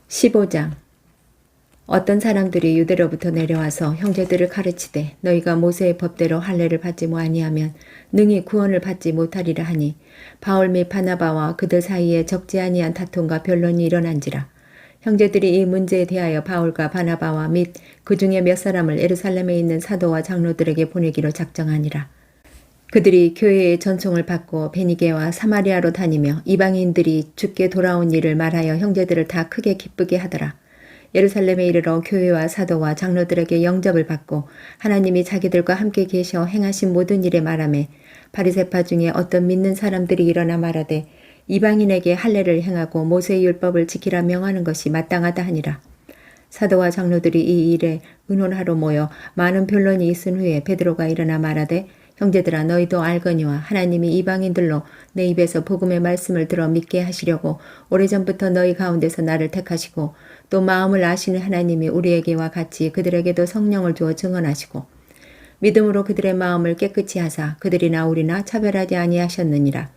15장. 어떤 사람들이 유대로부터 내려와서 형제들을 가르치되 너희가 모세의 법대로 할례를 받지 아니하면 능히 구원을 받지 못하리라 하니 바울 및 바나바와 그들 사이에 적지 아니한 다툼과 변론이 일어난지라. 형제들이 이 문제에 대하여 바울과 바나바와 및 그 중에 몇 사람을 예루살렘에 있는 사도와 장로들에게 보내기로 작정하니라. 그들이 교회의 전송을 받고 베니게와 사마리아로 다니며 이방인들이 주께 돌아온 일을 말하여 형제들을 다 크게 기쁘게 하더라. 예루살렘에 이르러 교회와 사도와 장로들에게 영접을 받고 하나님이 자기들과 함께 계셔 행하신 모든 일에 말하매 바리새파 중에 어떤 믿는 사람들이 일어나 말하되 이방인에게 할례를 행하고 모세의 율법을 지키라 명하는 것이 마땅하다 하니라. 사도와 장로들이 이 일에 의논하러 모여 많은 변론이 있은 후에 베드로가 일어나 말하되 형제들아 너희도 알거니와 하나님이 이방인들로 내 입에서 복음의 말씀을 들어 믿게 하시려고 오래전부터 너희 가운데서 나를 택하시고 또 마음을 아시는 하나님이 우리에게와 같이 그들에게도 성령을 주어 증언하시고 믿음으로 그들의 마음을 깨끗이 하사 그들이나 우리나 차별하지 아니하셨느니라.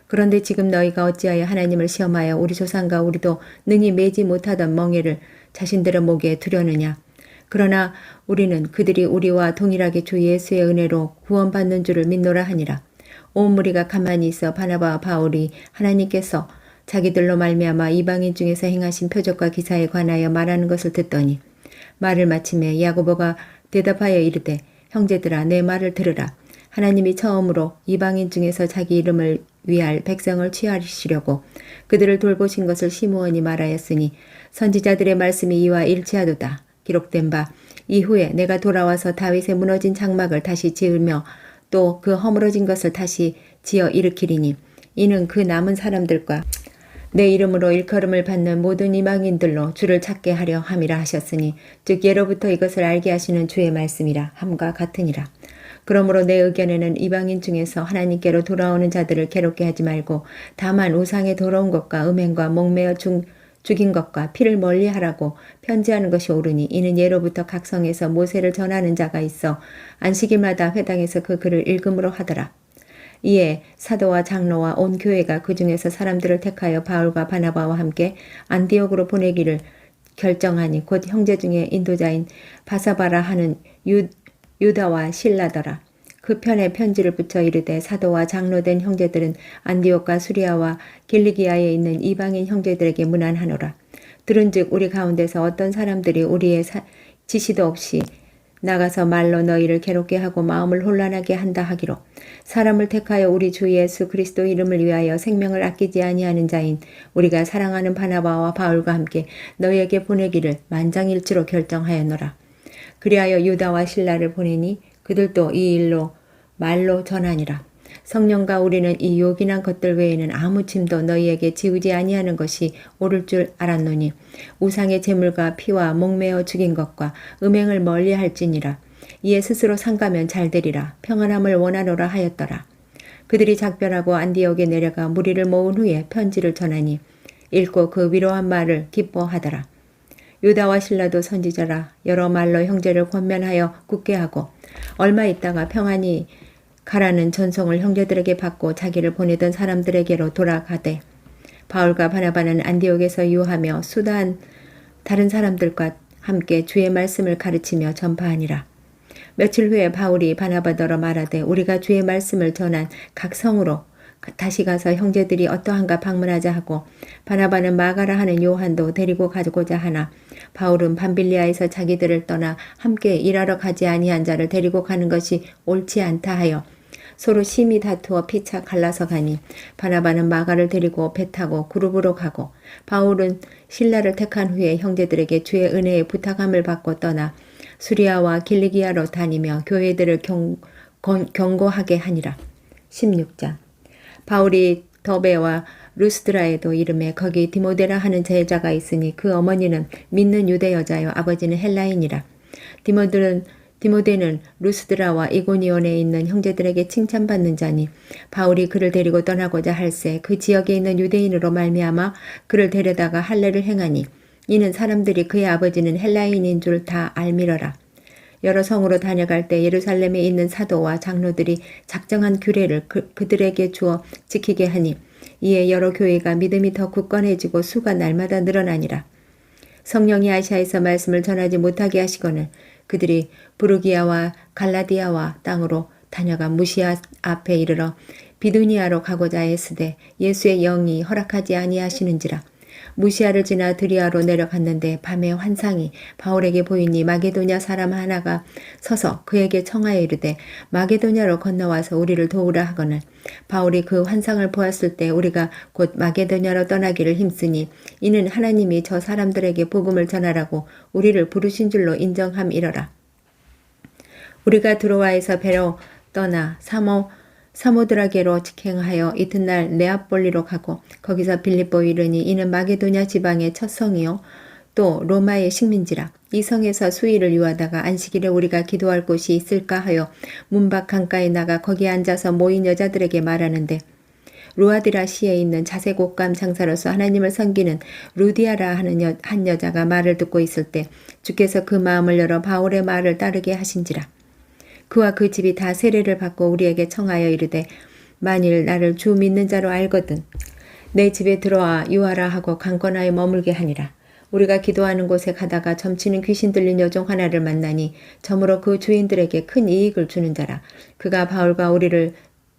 그런데 지금 너희가 어찌하여 하나님을 시험하여 우리 조상과 우리도 능히 매지 못하던 멍에를 자신들의 목에 두려느냐. 그러나 우리는 그들이 우리와 동일하게 주 예수의 은혜로 구원받는 줄을 믿노라 하니라. 온 무리가 가만히 있어 바나바와 바울이 하나님께서 자기들로 말미암아 이방인 중에서 행하신 표적과 기사에 관하여 말하는 것을 듣더니 말을 마침에 야고보가 대답하여 이르되 형제들아 내 말을 들으라. 하나님이 처음으로 이방인 중에서 자기 이름을 위할 백성을 취하시려고 그들을 돌보신 것을 시므온이 말하였으니 선지자들의 말씀이 이와 일치하도다. 기록된 바 이후에 내가 돌아와서 다윗의 무너진 장막을 다시 지으며 또 그 허물어진 것을 다시 지어 일으키리니 이는 그 남은 사람들과 내 이름으로 일컬음을 받는 모든 이방인들로 주를 찾게 하려 함이라 하셨으니 즉 예로부터 이것을 알게 하시는 주의 말씀이라 함과 같으니라. 그러므로 내 의견에는 이방인 중에서 하나님께로 돌아오는 자들을 괴롭게 하지 말고 다만 우상에 돌아온 것과 음행과 목매어 죽인 것과 피를 멀리하라고 편지하는 것이 옳으니 이는 예로부터 각 성에서 모세를 전하는 자가 있어 안식일마다 회당에서 그 글을 읽음으로 하더라. 이에 사도와 장로와 온 교회가 그 중에서 사람들을 택하여 바울과 바나바와 함께 안디옥으로 보내기를 결정하니 곧 형제 중에 인도자인 바사바라 하는 유다와 실라더라. 그 편에 편지를 붙여 이르되 사도와 장로된 형제들은 안디옥과 수리아와 길리기아에 있는 이방인 형제들에게 문안하노라. 들은즉 우리 가운데서 어떤 사람들이 우리의 지시도 없이 나가서 말로 너희를 괴롭게 하고 마음을 혼란하게 한다 하기로 사람을 택하여 우리 주 예수 그리스도 이름을 위하여 생명을 아끼지 아니하는 자인 우리가 사랑하는 바나바와 바울과 함께 너희에게 보내기를 만장일치로 결정하였노라. 그리하여 유다와 실라를 보내니 그들도 이 일로 말로 전하니라. 성령과 우리는 이 요긴한 것들 외에는 아무 짐도 너희에게 지우지 아니하는 것이 옳을 줄 알았노니 우상의 제물과 피와 목매어 죽인 것과 음행을 멀리할지니라. 이에 스스로 상가면 잘되리라. 평안함을 원하노라 하였더라. 그들이 작별하고 안디옥에 내려가 무리를 모은 후에 편지를 전하니 읽고 그 위로한 말을 기뻐하더라. 유다와 실라도 선지자라 여러 말로 형제를 권면하여 굳게 하고 얼마 있다가 평안히 가라는 전송을 형제들에게 받고 자기를 보내던 사람들에게로 돌아가되 바울과 바나바는 안디옥에서 유하며 수다한 다른 사람들과 함께 주의 말씀을 가르치며 전파하니라. 며칠 후에 바울이 바나바더러 말하되 우리가 주의 말씀을 전한 각 성으로 다시 가서 형제들이 어떠한가 방문하자 하고 바나바는 마가라 하는 요한도 데리고 가고자 하나 바울은 밤빌리아에서 자기들을 떠나 함께 일하러 가지 아니한 자를 데리고 가는 것이 옳지 않다 하여 서로 심히 다투어 피차 갈라서 가니 바나바는 마가를 데리고 배 타고 그룹으로 가고 바울은 실라를 택한 후에 형제들에게 주의 은혜에 부탁함을 받고 떠나 수리아와 길리기아로 다니며 교회들을 경고하게 하니라. 16장. 바울이 더베와 루스드라에도 이름에 거기 디모데라 하는 제자가 있으니 그 어머니는 믿는 유대 여자요 아버지는 헬라인이라. 디모데는 루스드라와 이고니온에 있는 형제들에게 칭찬받는 자니 바울이 그를 데리고 떠나고자 할새 그 지역에 있는 유대인으로 말미암아 그를 데려다가 할례를 행하니 이는 사람들이 그의 아버지는 헬라인인 줄 다 알미러라. 여러 성으로 다녀갈 때 예루살렘에 있는 사도와 장로들이 작정한 규례를 그들에게 주어 지키게 하니 이에 여러 교회가 믿음이 더 굳건해지고 수가 날마다 늘어나니라. 성령이 아시아에서 말씀을 전하지 못하게 하시거늘 그들이 부르기아와 갈라디아와 땅으로 다녀가 무시아 앞에 이르러 비두니아로 가고자 했으되 예수의 영이 허락하지 아니하시는지라. 무시아를 지나 드리아로 내려갔는데 밤에 환상이 바울에게 보이니 마게도냐 사람 하나가 서서 그에게 청하여 이르되 마게도냐로 건너와서 우리를 도우라 하거늘 바울이 그 환상을 보았을 때 우리가 곧 마게도냐로 떠나기를 힘쓰니 이는 하나님이 저 사람들에게 복음을 전하라고 우리를 부르신 줄로 인정함이러라. 우리가 드로아에서 배로 떠나 사모드라게로 직행하여 이튿날 네아폴리로 가고 거기서 빌립보 이르니 이는 마게도냐 지방의 첫 성이요 또 로마의 식민지라. 이 성에서 수일을 유하다가 안식일에 우리가 기도할 곳이 있을까 하여 문밖 강가에 나가 거기에 앉아서 모인 여자들에게 말하는데 루아디라 시에 있는 자색옷감 장사로서 하나님을 섬기는 루디아라 하는 한 여자가 말을 듣고 있을 때 주께서 그 마음을 열어 바울의 말을 따르게 하신지라. 그와 그 집이 다 세례를 받고 우리에게 청하여 이르되 만일 나를 주 믿는 자로 알거든 내 집에 들어와 유하라 하고 강권하여 머물게 하니라. 우리가 기도하는 곳에 가다가 점치는 귀신 들린 여종 하나를 만나니 저무로 그 주인들에게 큰 이익을 주는 자라. 그가 바울과 우리를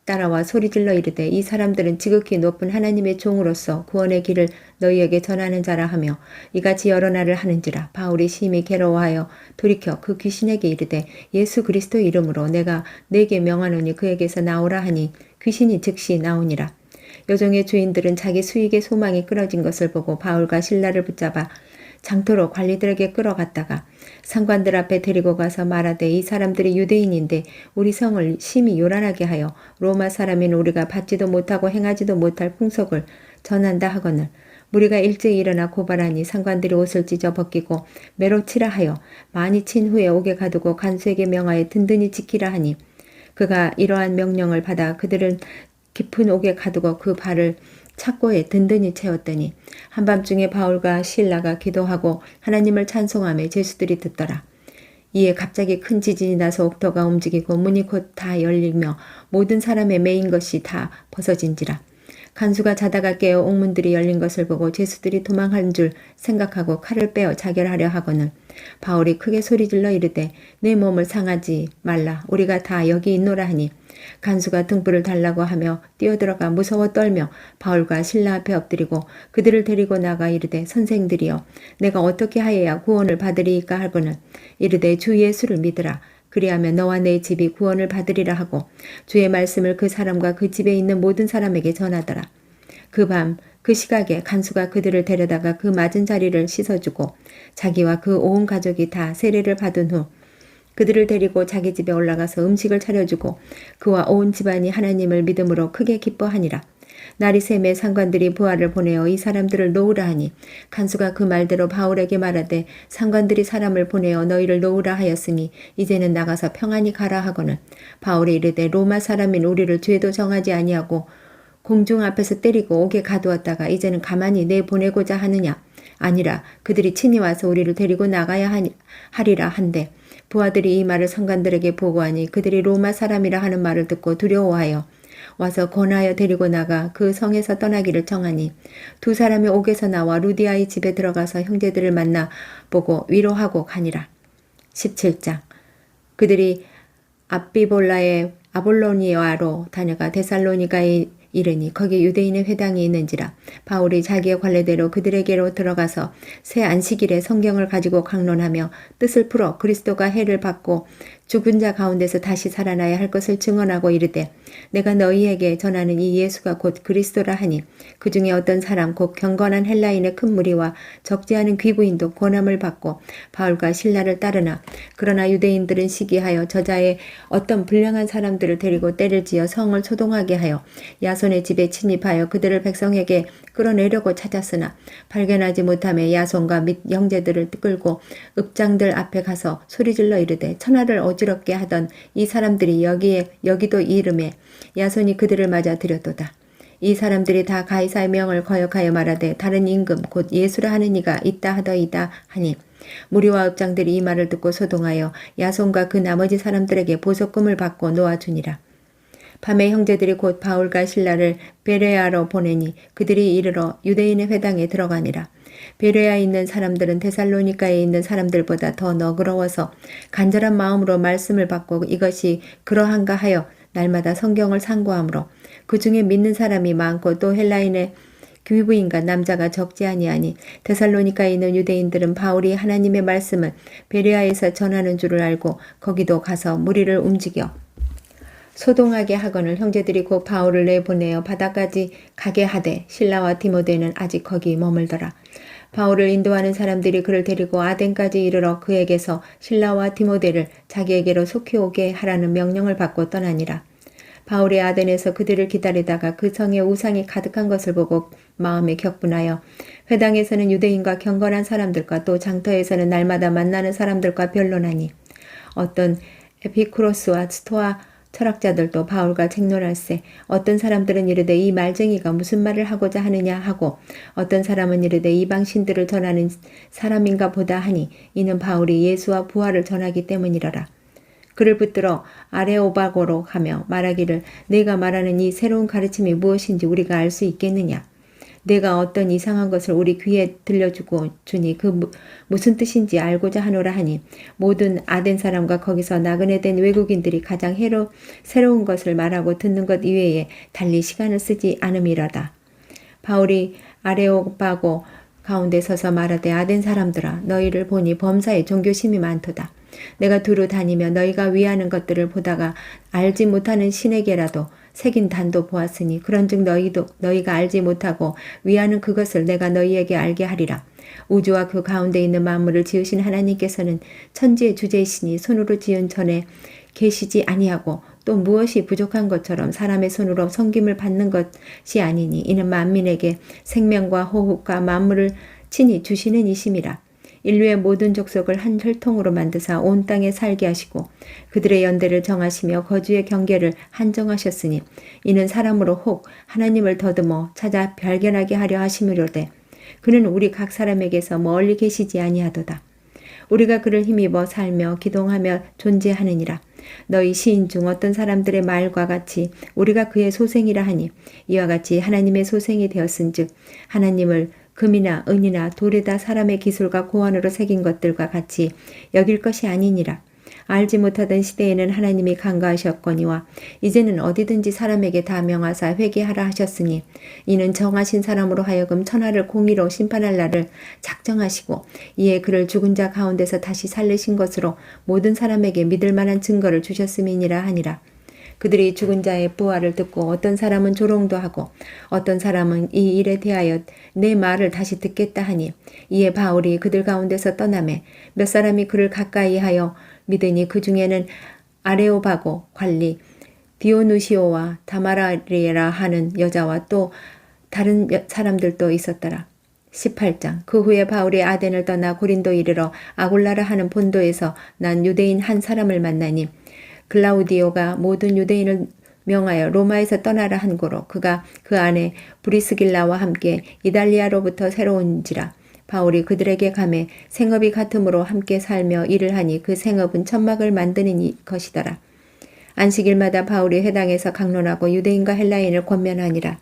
따라와 소리질러 이르되 이 사람들은 지극히 높은 하나님의 종으로서 구원의 길을 너희에게 전하는 자라 하며 이같이 여러 날을 하는지라. 바울이 심히 괴로워하여 돌이켜 그 귀신에게 이르되 예수 그리스도 이름으로 내가 네게 명하노니 그에게서 나오라 하니 귀신이 즉시 나오니라. 여종의 주인들은 자기 수익의 소망이 끊어진 것을 보고 바울과 실라를 붙잡아 장터로 관리들에게 끌어갔다가 상관들 앞에 데리고 가서 말하되 이 사람들이 유대인인데 우리 성을 심히 요란하게 하여 로마 사람인 우리가 받지도 못하고 행하지도 못할 풍속을 전한다 하거늘 무리가 일찍 일어나 고발하니 상관들이 옷을 찢어 벗기고 매로 치라 하여 많이 친 후에 옥에 가두고 간수에게 명하여 든든히 지키라 하니 그가 이러한 명령을 받아 그들은 깊은 옥에 가두고 그 발을 착고에 든든히 채웠더니 한밤중에 바울과 실라가 기도하고 하나님을 찬송하며 제수들이 듣더라. 이에 갑자기 큰 지진이 나서 옥토가 움직이고 문이 곧 다 열리며 모든 사람의 매인 것이 다 벗어진지라. 간수가 자다가 깨어 옥문들이 열린 것을 보고 제수들이 도망한 줄 생각하고 칼을 빼어 자결하려 하거늘 바울이 크게 소리질러 이르되 내 몸을 상하지 말라 우리가 다 여기 있노라 하니 간수가 등불을 달라고 하며 뛰어들어가 무서워 떨며 바울과 실라 앞에 엎드리고 그들을 데리고 나가 이르되 선생들이여 내가 어떻게 하여야 구원을 받으리이까 하거늘 이르되 주 예수를 믿으라 그리하면 너와 내 집이 구원을 받으리라 하고 주의 말씀을 그 사람과 그 집에 있는 모든 사람에게 전하더라. 그 밤 그 시각에 간수가 그들을 데려다가 그 맞은 자리를 씻어주고 자기와 그 온 가족이 다 세례를 받은 후 그들을 데리고 자기 집에 올라가서 음식을 차려주고 그와 온 집안이 하나님을 믿음으로 크게 기뻐하니라. 날이 새매 상관들이 부하를 보내어 이 사람들을 놓으라 하니 간수가 그 말대로 바울에게 말하되 상관들이 사람을 보내어 너희를 놓으라 하였으니 이제는 나가서 평안히 가라 하거늘 바울이 이르되 로마 사람인 우리를 죄도 정하지 아니하고 공중 앞에서 때리고 옥에 가두었다가 이제는 가만히 내보내고자 하느냐 아니라 그들이 친히 와서 우리를 데리고 나가야 하리라 한데 부하들이 이 말을 상관들에게 보고하니 그들이 로마 사람이라 하는 말을 듣고 두려워하여 와서 권하여 데리고 나가 그 성에서 떠나기를 청하니 두 사람이 옥에서 나와 루디아의 집에 들어가서 형제들을 만나 보고 위로하고 가니라. 17장 그들이 앞비볼라의 아볼로니아로 다녀가 데살로니가에 이르니 거기 유대인의 회당이 있는지라. 바울이 자기의 관례대로 그들에게로 들어가서 새 안식일에 성경을 가지고 강론하며 뜻을 풀어 그리스도가 해를 받고 죽은 자 가운데서 다시 살아나야 할 것을 증언하고 이르되 내가 너희에게 전하는 이 예수가 곧 그리스도라 하니 그 중에 어떤 사람 곧 경건한 헬라인의 큰 무리와 적지 않은 귀부인도 고난을 받고 바울과 실라를 따르나 그러나 유대인들은 시기하여 저자의 어떤 불량한 사람들을 데리고 때를 지어 성을 소동하게 하여 야손의 집에 침입하여 그들을 백성에게 끌어내려고 찾았으나 발견하지 못하며 야손과 및 형제들을 끌고 읍장들 앞에 가서 소리질러 이르되 천하를 어지럽게 하던 이 사람들이 여기도 이름에 야손이 그들을 맞아 들였도다. 이 사람들이 다 가이사의 명을 거역하여 말하되 다른 임금 곧 예수라 하는 이가 있다 하더이다 하니 무리와 읍장들이 이 말을 듣고 소동하여 야손과 그 나머지 사람들에게 보석금을 받고 놓아주니라. 밤에 형제들이 곧 바울과 실라를 베레아로 보내니 그들이 이르러 유대인의 회당에 들어가니라. 베레아에 있는 사람들은 데살로니가에 있는 사람들보다 더 너그러워서 간절한 마음으로 말씀을 받고 이것이 그러한가 하여 날마다 성경을 상고하므로 그 중에 믿는 사람이 많고 또 헬라인의 귀부인과 남자가 적지 아니하니 데살로니가에 있는 유대인들은 바울이 하나님의 말씀을 베레아에서 전하는 줄을 알고 거기도 가서 무리를 움직여 소동하게 하거늘 형제들이 곧 바울을 내보내어 바다까지 가게 하되 실라와 디모데는 아직 거기 머물더라. 바울을 인도하는 사람들이 그를 데리고 아덴까지 이르러 그에게서 실라와 디모데를 자기에게로 속히 오게 하라는 명령을 받고 떠나니라. 바울이 아덴에서 그들을 기다리다가 그 성에 우상이 가득한 것을 보고 마음에 격분하여 회당에서는 유대인과 경건한 사람들과 또 장터에서는 날마다 만나는 사람들과 변론하니 어떤 에피쿠로스와 스토아 철학자들도 바울과 책론할세 어떤 사람들은 이르되 이 말쟁이가 무슨 말을 하고자 하느냐 하고 어떤 사람은 이르되 이방신들을 전하는 사람인가 보다 하니 이는 바울이 예수와 부활을 전하기 때문이라라. 그를 붙들어 아레오바고로 가며 말하기를 내가 말하는 이 새로운 가르침이 무엇인지 우리가 알 수 있겠느냐. 내가 어떤 이상한 것을 우리 귀에 들려주고 주니 그 무슨 뜻인지 알고자 하노라 하니 모든 아덴 사람과 거기서 나그네 된 외국인들이 가장 새로운 것을 말하고 듣는 것 이외에 달리 시간을 쓰지 않음이라다. 바울이 아레오바고 가운데 서서 말하되 아덴 사람들아 너희를 보니 범사에 종교심이 많도다. 내가 두루 다니며 너희가 위하는 것들을 보다가 알지 못하는 신에게라도 새긴 단도 보았으니 그런즉 너희가 알지 못하고 위하는 그것을 내가 너희에게 알게 하리라. 우주와 그 가운데 있는 만물을 지으신 하나님께서는 천지의 주제이시니 손으로 지은 전에 계시지 아니하고 또 무엇이 부족한 것처럼 사람의 손으로 섬김을 받는 것이 아니니 이는 만민에게 생명과 호흡과 만물을 친히 주시는 이심이라. 인류의 모든 족속을 한 혈통으로 만드사 온 땅에 살게 하시고 그들의 연대를 정하시며 거주의 경계를 한정하셨으니 이는 사람으로 혹 하나님을 더듬어 찾아 발견하게 하려 하심이로되 그는 우리 각 사람에게서 멀리 계시지 아니하도다. 우리가 그를 힘입어 살며 기동하며 존재하느니라. 너희 시인 중 어떤 사람들의 말과 같이 우리가 그의 소생이라 하니 이와 같이 하나님의 소생이 되었은즉 하나님을 금이나 은이나 돌에다 사람의 기술과 고안으로 새긴 것들과 같이 여길 것이 아니니라. 알지 못하던 시대에는 하나님이 간과하셨거니와 이제는 어디든지 사람에게 다 명하사 회개하라 하셨으니 이는 정하신 사람으로 하여금 천하를 공의로 심판할 날을 작정하시고 이에 그를 죽은 자 가운데서 다시 살리신 것으로 모든 사람에게 믿을 만한 증거를 주셨음이니라 하니라. 그들이 죽은 자의 부활을 듣고 어떤 사람은 조롱도 하고 어떤 사람은 이 일에 대하여 내 말을 다시 듣겠다 하니 이에 바울이 그들 가운데서 떠나매 몇 사람이 그를 가까이 하여 믿으니 그 중에는 아레오바고 관리 디오누시오와 다마라리라 하는 여자와 또 다른 사람들도 있었더라. 18장 그 후에 바울이 아덴을 떠나 고린도 이르러 아골라라 하는 본도에서 난 유대인 한 사람을 만나니 글라우디오가 모든 유대인을 명하여 로마에서 떠나라 한 고로 그가 그 안에 브리스길라와 함께 이달리아로부터 새로운지라. 바울이 그들에게 가매 생업이 같으므로 함께 살며 일을 하니 그 생업은 천막을 만드는 것이더라. 안식일마다 바울이 회당에서 강론하고 유대인과 헬라인을 권면하니라.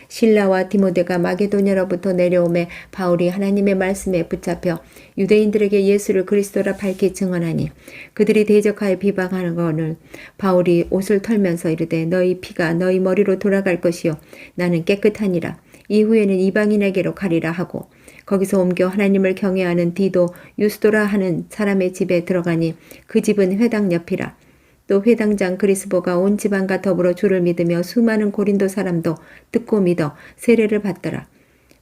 실라와 디모데가 마게도냐로부터 내려오매 바울이 하나님의 말씀에 붙잡혀 유대인들에게 예수를 그리스도라 밝히 증언하니 그들이 대적하여 비방하는 것을 바울이 옷을 털면서 이르되 너희 피가 너희 머리로 돌아갈 것이요 나는 깨끗하니라. 이후에는 이방인에게로 가리라 하고 거기서 옮겨 하나님을 경외하는 디도 유스도라 하는 사람의 집에 들어가니 그 집은 회당 옆이라. 또 회당장 그리스보가 온 집안과 더불어 주를 믿으며 수많은 고린도 사람도 듣고 믿어 세례를 받더라.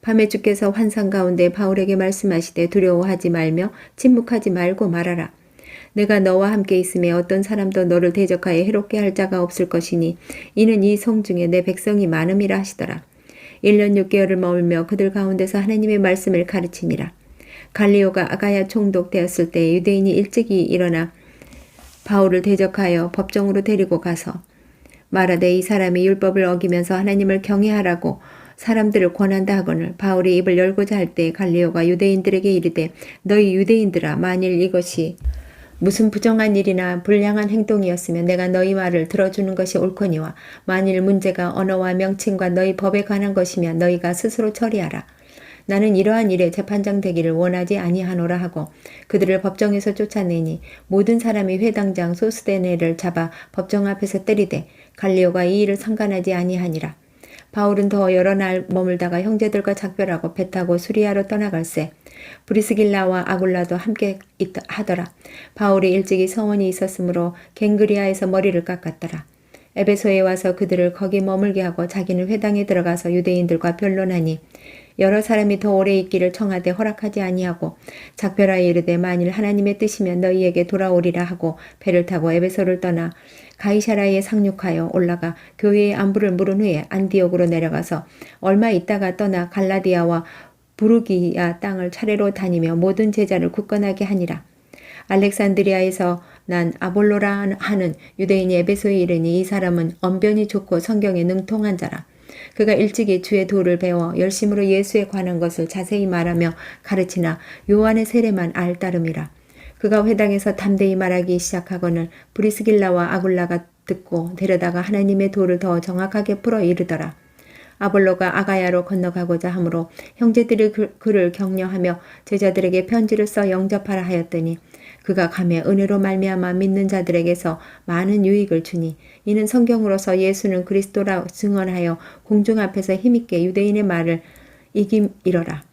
밤에 주께서 환상 가운데 바울에게 말씀하시되 두려워하지 말며 침묵하지 말고 말하라. 내가 너와 함께 있음에 어떤 사람도 너를 대적하여 해롭게 할 자가 없을 것이니 이는 이 성 중에 내 백성이 많음이라 하시더라. 1년 6개월을 머물며 그들 가운데서 하나님의 말씀을 가르치니라. 갈리오가 아가야 총독 되었을 때 유대인이 일찍이 일어나 바울을 대적하여 법정으로 데리고 가서 말하되 이 사람이 율법을 어기면서 하나님을 경외하라고 사람들을 권한다 하거늘 바울이 입을 열고자 할 때 갈리오가 유대인들에게 이르되 너희 유대인들아 만일 이것이 무슨 부정한 일이나 불량한 행동이었으면 내가 너희 말을 들어주는 것이 옳거니와 만일 문제가 언어와 명칭과 너희 법에 관한 것이면 너희가 스스로 처리하라. 나는 이러한 일에 재판장 되기를 원하지 아니하노라 하고 그들을 법정에서 쫓아내니 모든 사람이 회당장 소스데네를 잡아 법정 앞에서 때리되 갈리오가 이 일을 상관하지 아니하니라. 바울은 더 여러 날 머물다가 형제들과 작별하고 배 타고 수리아로 떠나갈새 브리스길라와 아굴라도 함께 하더라. 바울이 일찍이 서원이 있었으므로 갱그리아에서 머리를 깎았더라. 에베소에 와서 그들을 거기 머물게 하고 자기는 회당에 들어가서 유대인들과 변론하니 여러 사람이 더 오래 있기를 청하되 허락하지 아니하고 작별하여 이르되 만일 하나님의 뜻이면 너희에게 돌아오리라 하고 배를 타고 에베소를 떠나 가이사라에 상륙하여 올라가 교회의 안부를 물은 후에 안디옥으로 내려가서 얼마 있다가 떠나 갈라디아와 부르기아 땅을 차례로 다니며 모든 제자를 굳건하게 하니라. 알렉산드리아에서 난 아볼로라 하는 유대인이 에베소에 이르니 이 사람은 언변이 좋고 성경에 능통한 자라. 그가 일찍이 주의 도를 배워 열심으로 예수에 관한 것을 자세히 말하며 가르치나 요한의 세례만 알따름이라. 그가 회당에서 담대히 말하기 시작하거늘 브리스길라와 아굴라가 듣고 데려다가 하나님의 도를 더 정확하게 풀어 이르더라. 아볼로가 아가야로 건너가고자 하므로 형제들이 그를 격려하며 제자들에게 편지를 써 영접하라 하였더니 그가 가매 은혜로 말미암아 믿는 자들에게서 많은 유익을 주니 이는 성경으로서 예수는 그리스도라 증언하여 공중 앞에서 힘있게 유대인의 말을 이김이러라.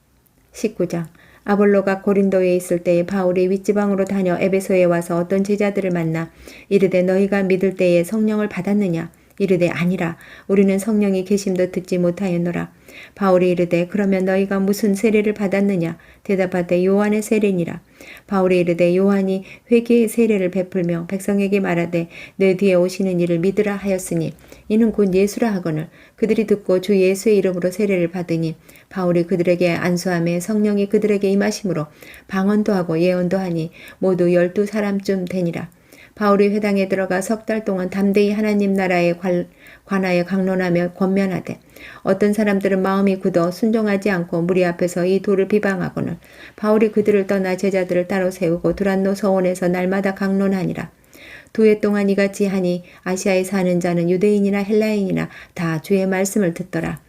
19장 아볼로가 고린도에 있을 때에 바울이 윗지방으로 다녀 에베소에 와서 어떤 제자들을 만나 이르되 너희가 믿을 때에 성령을 받았느냐? 이르되 아니라 우리는 성령이 계심도 듣지 못하였노라. 바울이 이르되 그러면 너희가 무슨 세례를 받았느냐? 대답하되 요한의 세례니라. 바울이 이르되 요한이 회개의 세례를 베풀며 백성에게 말하되 내 뒤에 오시는 이를 믿으라 하였으니 이는 곧 예수라 하거늘 그들이 듣고 주 예수의 이름으로 세례를 받으니 바울이 그들에게 안수하며 성령이 그들에게 임하심으로 방언도 하고 예언도 하니 모두 12사람쯤 되니라. 바울이 회당에 들어가 석 달 동안 담대히 하나님 나라에 관하여 강론하며 권면하되 어떤 사람들은 마음이 굳어 순종하지 않고 무리 앞에서 이 도를 비방하거늘 바울이 그들을 떠나 제자들을 따로 세우고 두란노 서원에서 날마다 강론하니라. 2해 동안 이같이 하니 아시아에 사는 자는 유대인이나 헬라인이나 다 주의 말씀을 듣더라.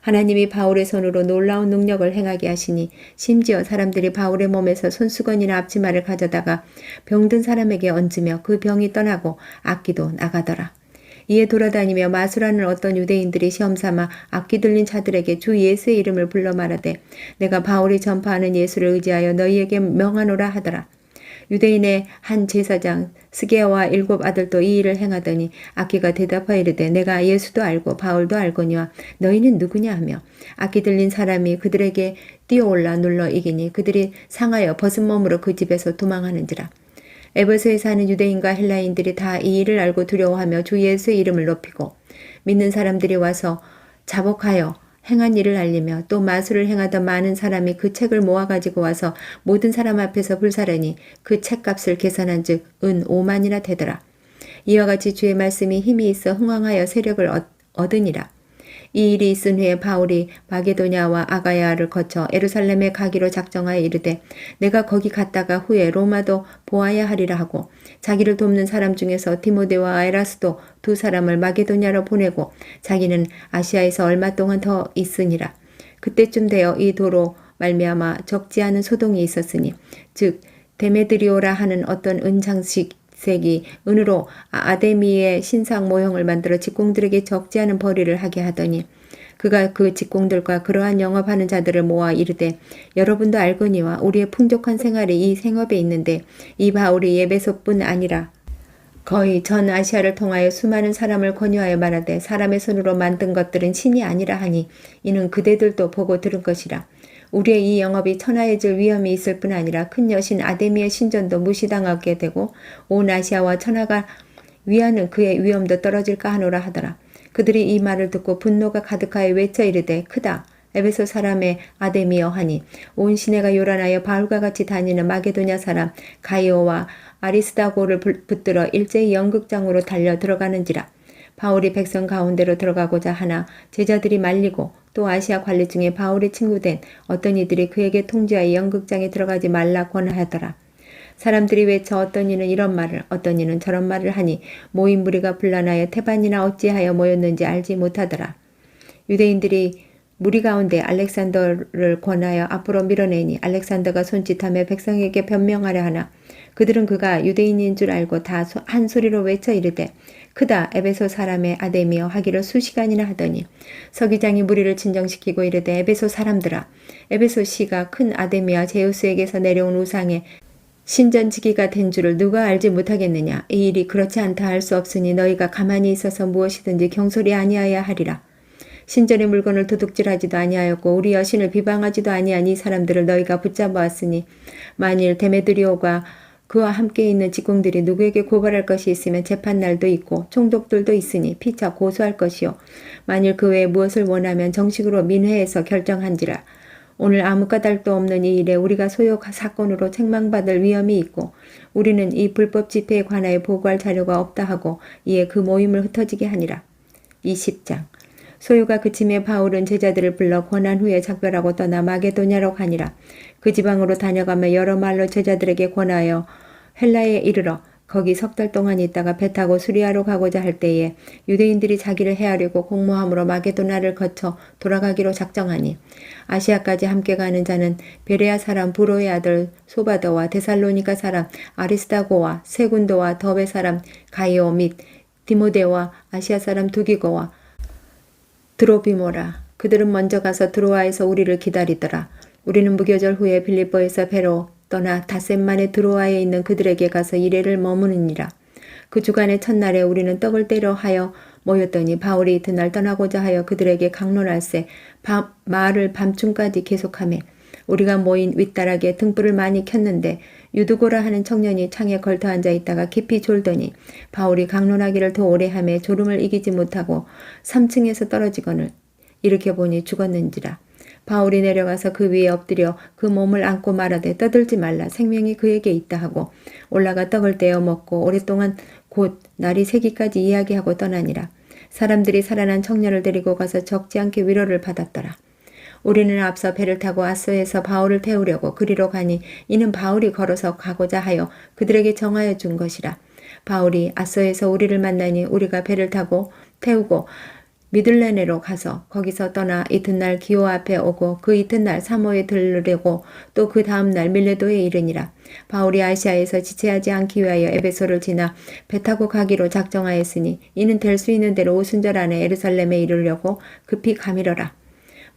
하나님이 바울의 손으로 놀라운 능력을 행하게 하시니 심지어 사람들이 바울의 몸에서 손수건이나 앞치마를 가져다가 병든 사람에게 얹으며 그 병이 떠나고 악기도 나가더라. 이에 돌아다니며 마술하는 어떤 유대인들이 시험삼아 악기 들린 자들에게 주 예수의 이름을 불러 말하되 내가 바울이 전파하는 예수를 의지하여 너희에게 명하노라 하더라. 유대인의 한 제사장 스게아와 7 아들도 이 일을 행하더니 악기가 대답하여 이르되 내가 예수도 알고 바울도 알거니와 너희는 누구냐 하며 악기 들린 사람이 그들에게 뛰어올라 눌러 이기니 그들이 상하여 벗은 몸으로 그 집에서 도망하는지라. 에베소에 사는 유대인과 헬라인들이 다 이 일을 알고 두려워하며 주 예수의 이름을 높이고 믿는 사람들이 와서 자복하여 행한 일을 알리며 또 마술을 행하던 많은 사람이 그 책을 모아가지고 와서 모든 사람 앞에서 불사르니 그 책값을 계산한 즉 은 5만이나 되더라. 이와 같이 주의 말씀이 힘이 있어 흥왕하여 세력을 얻으니라. 이 일이 있은 후에 바울이 마게도냐와 아가야를 거쳐 예루살렘에 가기로 작정하여 이르되 내가 거기 갔다가 후에 로마도 보아야 하리라 하고 자기를 돕는 사람 중에서 디모데와 에라스도 2 사람을 마게도냐로 보내고 자기는 아시아에서 얼마 동안 더 있으니라. 그때쯤 되어 이 도로 말미암아 적지 않은 소동이 있었으니 즉 데메드리오라 하는 어떤 은장식색이 은으로 아데미의 신상 모형을 만들어 직공들에게 적지 않은 벌이를 하게 하더니 그가 그 직공들과 그러한 영업하는 자들을 모아 이르되 여러분도 알거니와 우리의 풍족한 생활이 이 생업에 있는데 이 바울이 에베소뿐 아니라 거의 전 아시아를 통하여 수많은 사람을 권유하여 말하되 사람의 손으로 만든 것들은 신이 아니라 하니 이는 그대들도 보고 들은 것이라. 우리의 이 영업이 천하해질 위험이 있을 뿐 아니라 큰 여신 아데미의 신전도 무시당하게 되고 온 아시아와 천하가 위하는 그의 위엄도 떨어질까 하노라 하더라. 그들이 이 말을 듣고 분노가 가득하여 외쳐 이르되 크다. 에베소 사람의 아데미여 하니 온 시내가 요란하여 바울과 같이 다니는 마게도냐 사람 가이오와 아리스다고를 붙들어 일제히 연극장으로 달려 들어가는지라. 바울이 백성 가운데로 들어가고자 하나 제자들이 말리고 또 아시아 관리 중에 바울의 친구된 어떤 이들이 그에게 통지하여 연극장에 들어가지 말라 권하더라. 사람들이 외쳐 어떤 이는 이런 말을 어떤 이는 저런 말을 하니 모인 무리가 분란하여 태반이나 어찌하여 모였는지 알지 못하더라. 유대인들이 무리 가운데 알렉산더를 권하여 앞으로 밀어내니 알렉산더가 손짓하며 백성에게 변명하려 하나 그들은 그가 유대인인 줄 알고 다 한 소리로 외쳐 이르되 크다 에베소 사람의 아데미여 하기를 수시간이나 하더니 서기장이 무리를 진정시키고 이르되 에베소 사람들아 에베소 시가 큰 아데미와 제우스에게서 내려온 우상의 신전지기가 된 줄을 누가 알지 못하겠느냐. 이 일이 그렇지 않다 할 수 없으니 너희가 가만히 있어서 무엇이든지 경솔히 아니하여야 하리라. 신전의 물건을 도둑질하지도 아니하였고 우리 여신을 비방하지도 아니한 이 사람들을 너희가 붙잡아왔으니 만일 데메드리오가 그와 함께 있는 직공들이 누구에게 고발할 것이 있으면 재판날도 있고 총독들도 있으니 피차 고소할 것이요. 만일 그 외에 무엇을 원하면 정식으로 민회에서 결정한지라. 오늘 아무 까닭도 없는 이 일에 우리가 소요 사건으로 책망받을 위험이 있고 우리는 이 불법 집회에 관하여 보고할 자료가 없다 하고 이에 그 모임을 흩어지게 하니라. 20장 소요가 그침에 바울은 제자들을 불러 권한 후에 작별하고 떠나 마게도냐로 가니라. 그 지방으로 다녀가며 여러 말로 제자들에게 권하여 헬라에 이르러 거기 석 달 동안 있다가 배 타고 수리아로 가고자 할 때에 유대인들이 자기를 해하려고 공모함으로 마게도나를 거쳐 돌아가기로 작정하니 아시아까지 함께 가는 자는 베레아 사람 부로의 아들 소바더와 데살로니가 사람 아리스다고와 세군도와 더베 사람 가이오 및 디모데와 아시아 사람 두기고와 드로비모라. 그들은 먼저 가서 드로아에서 우리를 기다리더라. 우리는 무교절 후에 빌립보에서 배로 떠나 닷새 만에 드로아에 있는 그들에게 가서 이래를 머무느니라. 그 주간의 첫날에 우리는 떡을 떼려 하여 모였더니 바울이 이튿날 떠나고자 하여 그들에게 강론할세 말을 밤중까지 계속하매 우리가 모인 윗다락에 등불을 많이 켰는데 유두고라 하는 청년이 창에 걸터 앉아 있다가 깊이 졸더니 바울이 강론하기를 더 오래 하며 졸음을 이기지 못하고 3층에서 떨어지거늘 이렇게 보니 죽었는지라. 바울이 내려가서 그 위에 엎드려 그 몸을 안고 말하되 떠들지 말라 생명이 그에게 있다 하고 올라가 떡을 떼어 먹고 오랫동안 곧 날이 새기까지 이야기하고 떠나니라. 사람들이 살아난 청년을 데리고 가서 적지 않게 위로를 받았더라. 우리는 앞서 배를 타고 아소에서 바울을 태우려고 그리로 가니 이는 바울이 걸어서 가고자 하여 그들에게 정하여 준 것이라. 바울이 아소에서 우리를 만나니 우리가 배를 타고 태우고 미들레네로 가서 거기서 떠나 이튿날 기오 앞에 오고 그 이튿날 사모에 들르려고 또 그 다음날 밀레도에 이르니라. 바울이 아시아에서 지체하지 않기 위하여 에베소를 지나 배 타고 가기로 작정하였으니 이는 될 수 있는 대로 오순절 안에 예루살렘에 이르려고 급히 가미러라.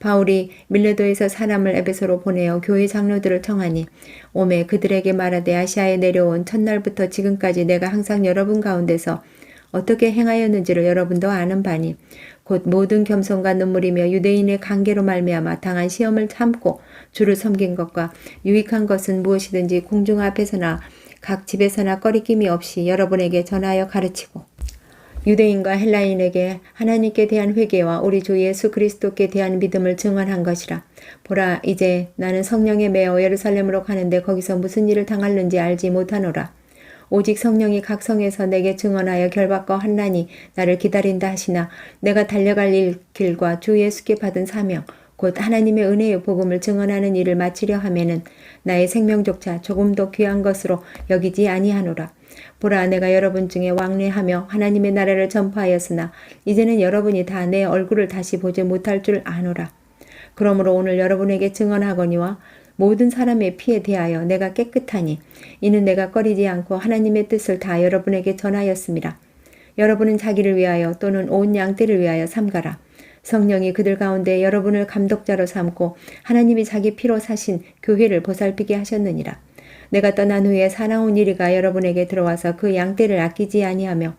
바울이 밀레도에서 사람을 에베소로 보내어 교회 장로들을 청하니 오매 그들에게 말하되 아시아에 내려온 첫날부터 지금까지 내가 항상 여러분 가운데서 어떻게 행하였는지를 여러분도 아는 바니 곧 모든 겸손과 눈물이며 유대인의 관계로 말미암아 당한 시험을 참고 주를 섬긴 것과 유익한 것은 무엇이든지 공중 앞에서나 각 집에서나 꺼리낌이 없이 여러분에게 전하여 가르치고 유대인과 헬라인에게 하나님께 대한 회개와 우리 주 예수 그리스도께 대한 믿음을 증언한 것이라. 보라 이제 나는 성령에 매어 예루살렘으로 가는데 거기서 무슨 일을 당할는지 알지 못하노라. 오직 성령이 각 성에서 내게 증언하여 결박과 환난이 나를 기다린다 하시나 내가 달려갈 길과 주 예수께 받은 사명 곧 하나님의 은혜의 복음을 증언하는 일을 마치려 하면은 나의 생명조차 조금도 귀한 것으로 여기지 아니하노라. 보라 내가 여러분 중에 왕래하며 하나님의 나라를 전파하였으나 이제는 여러분이 다 내 얼굴을 다시 보지 못할 줄 아노라. 그러므로 오늘 여러분에게 증언하거니와 모든 사람의 피에 대하여 내가 깨끗하니 이는 내가 꺼리지 않고 하나님의 뜻을 다 여러분에게 전하였습니다. 여러분은 자기를 위하여 또는 온 양떼를 위하여 삼가라. 성령이 그들 가운데 여러분을 감독자로 삼고 하나님이 자기 피로 사신 교회를 보살피게 하셨느니라. 내가 떠난 후에 사나운 이리가 여러분에게 들어와서 그 양떼를 아끼지 아니하며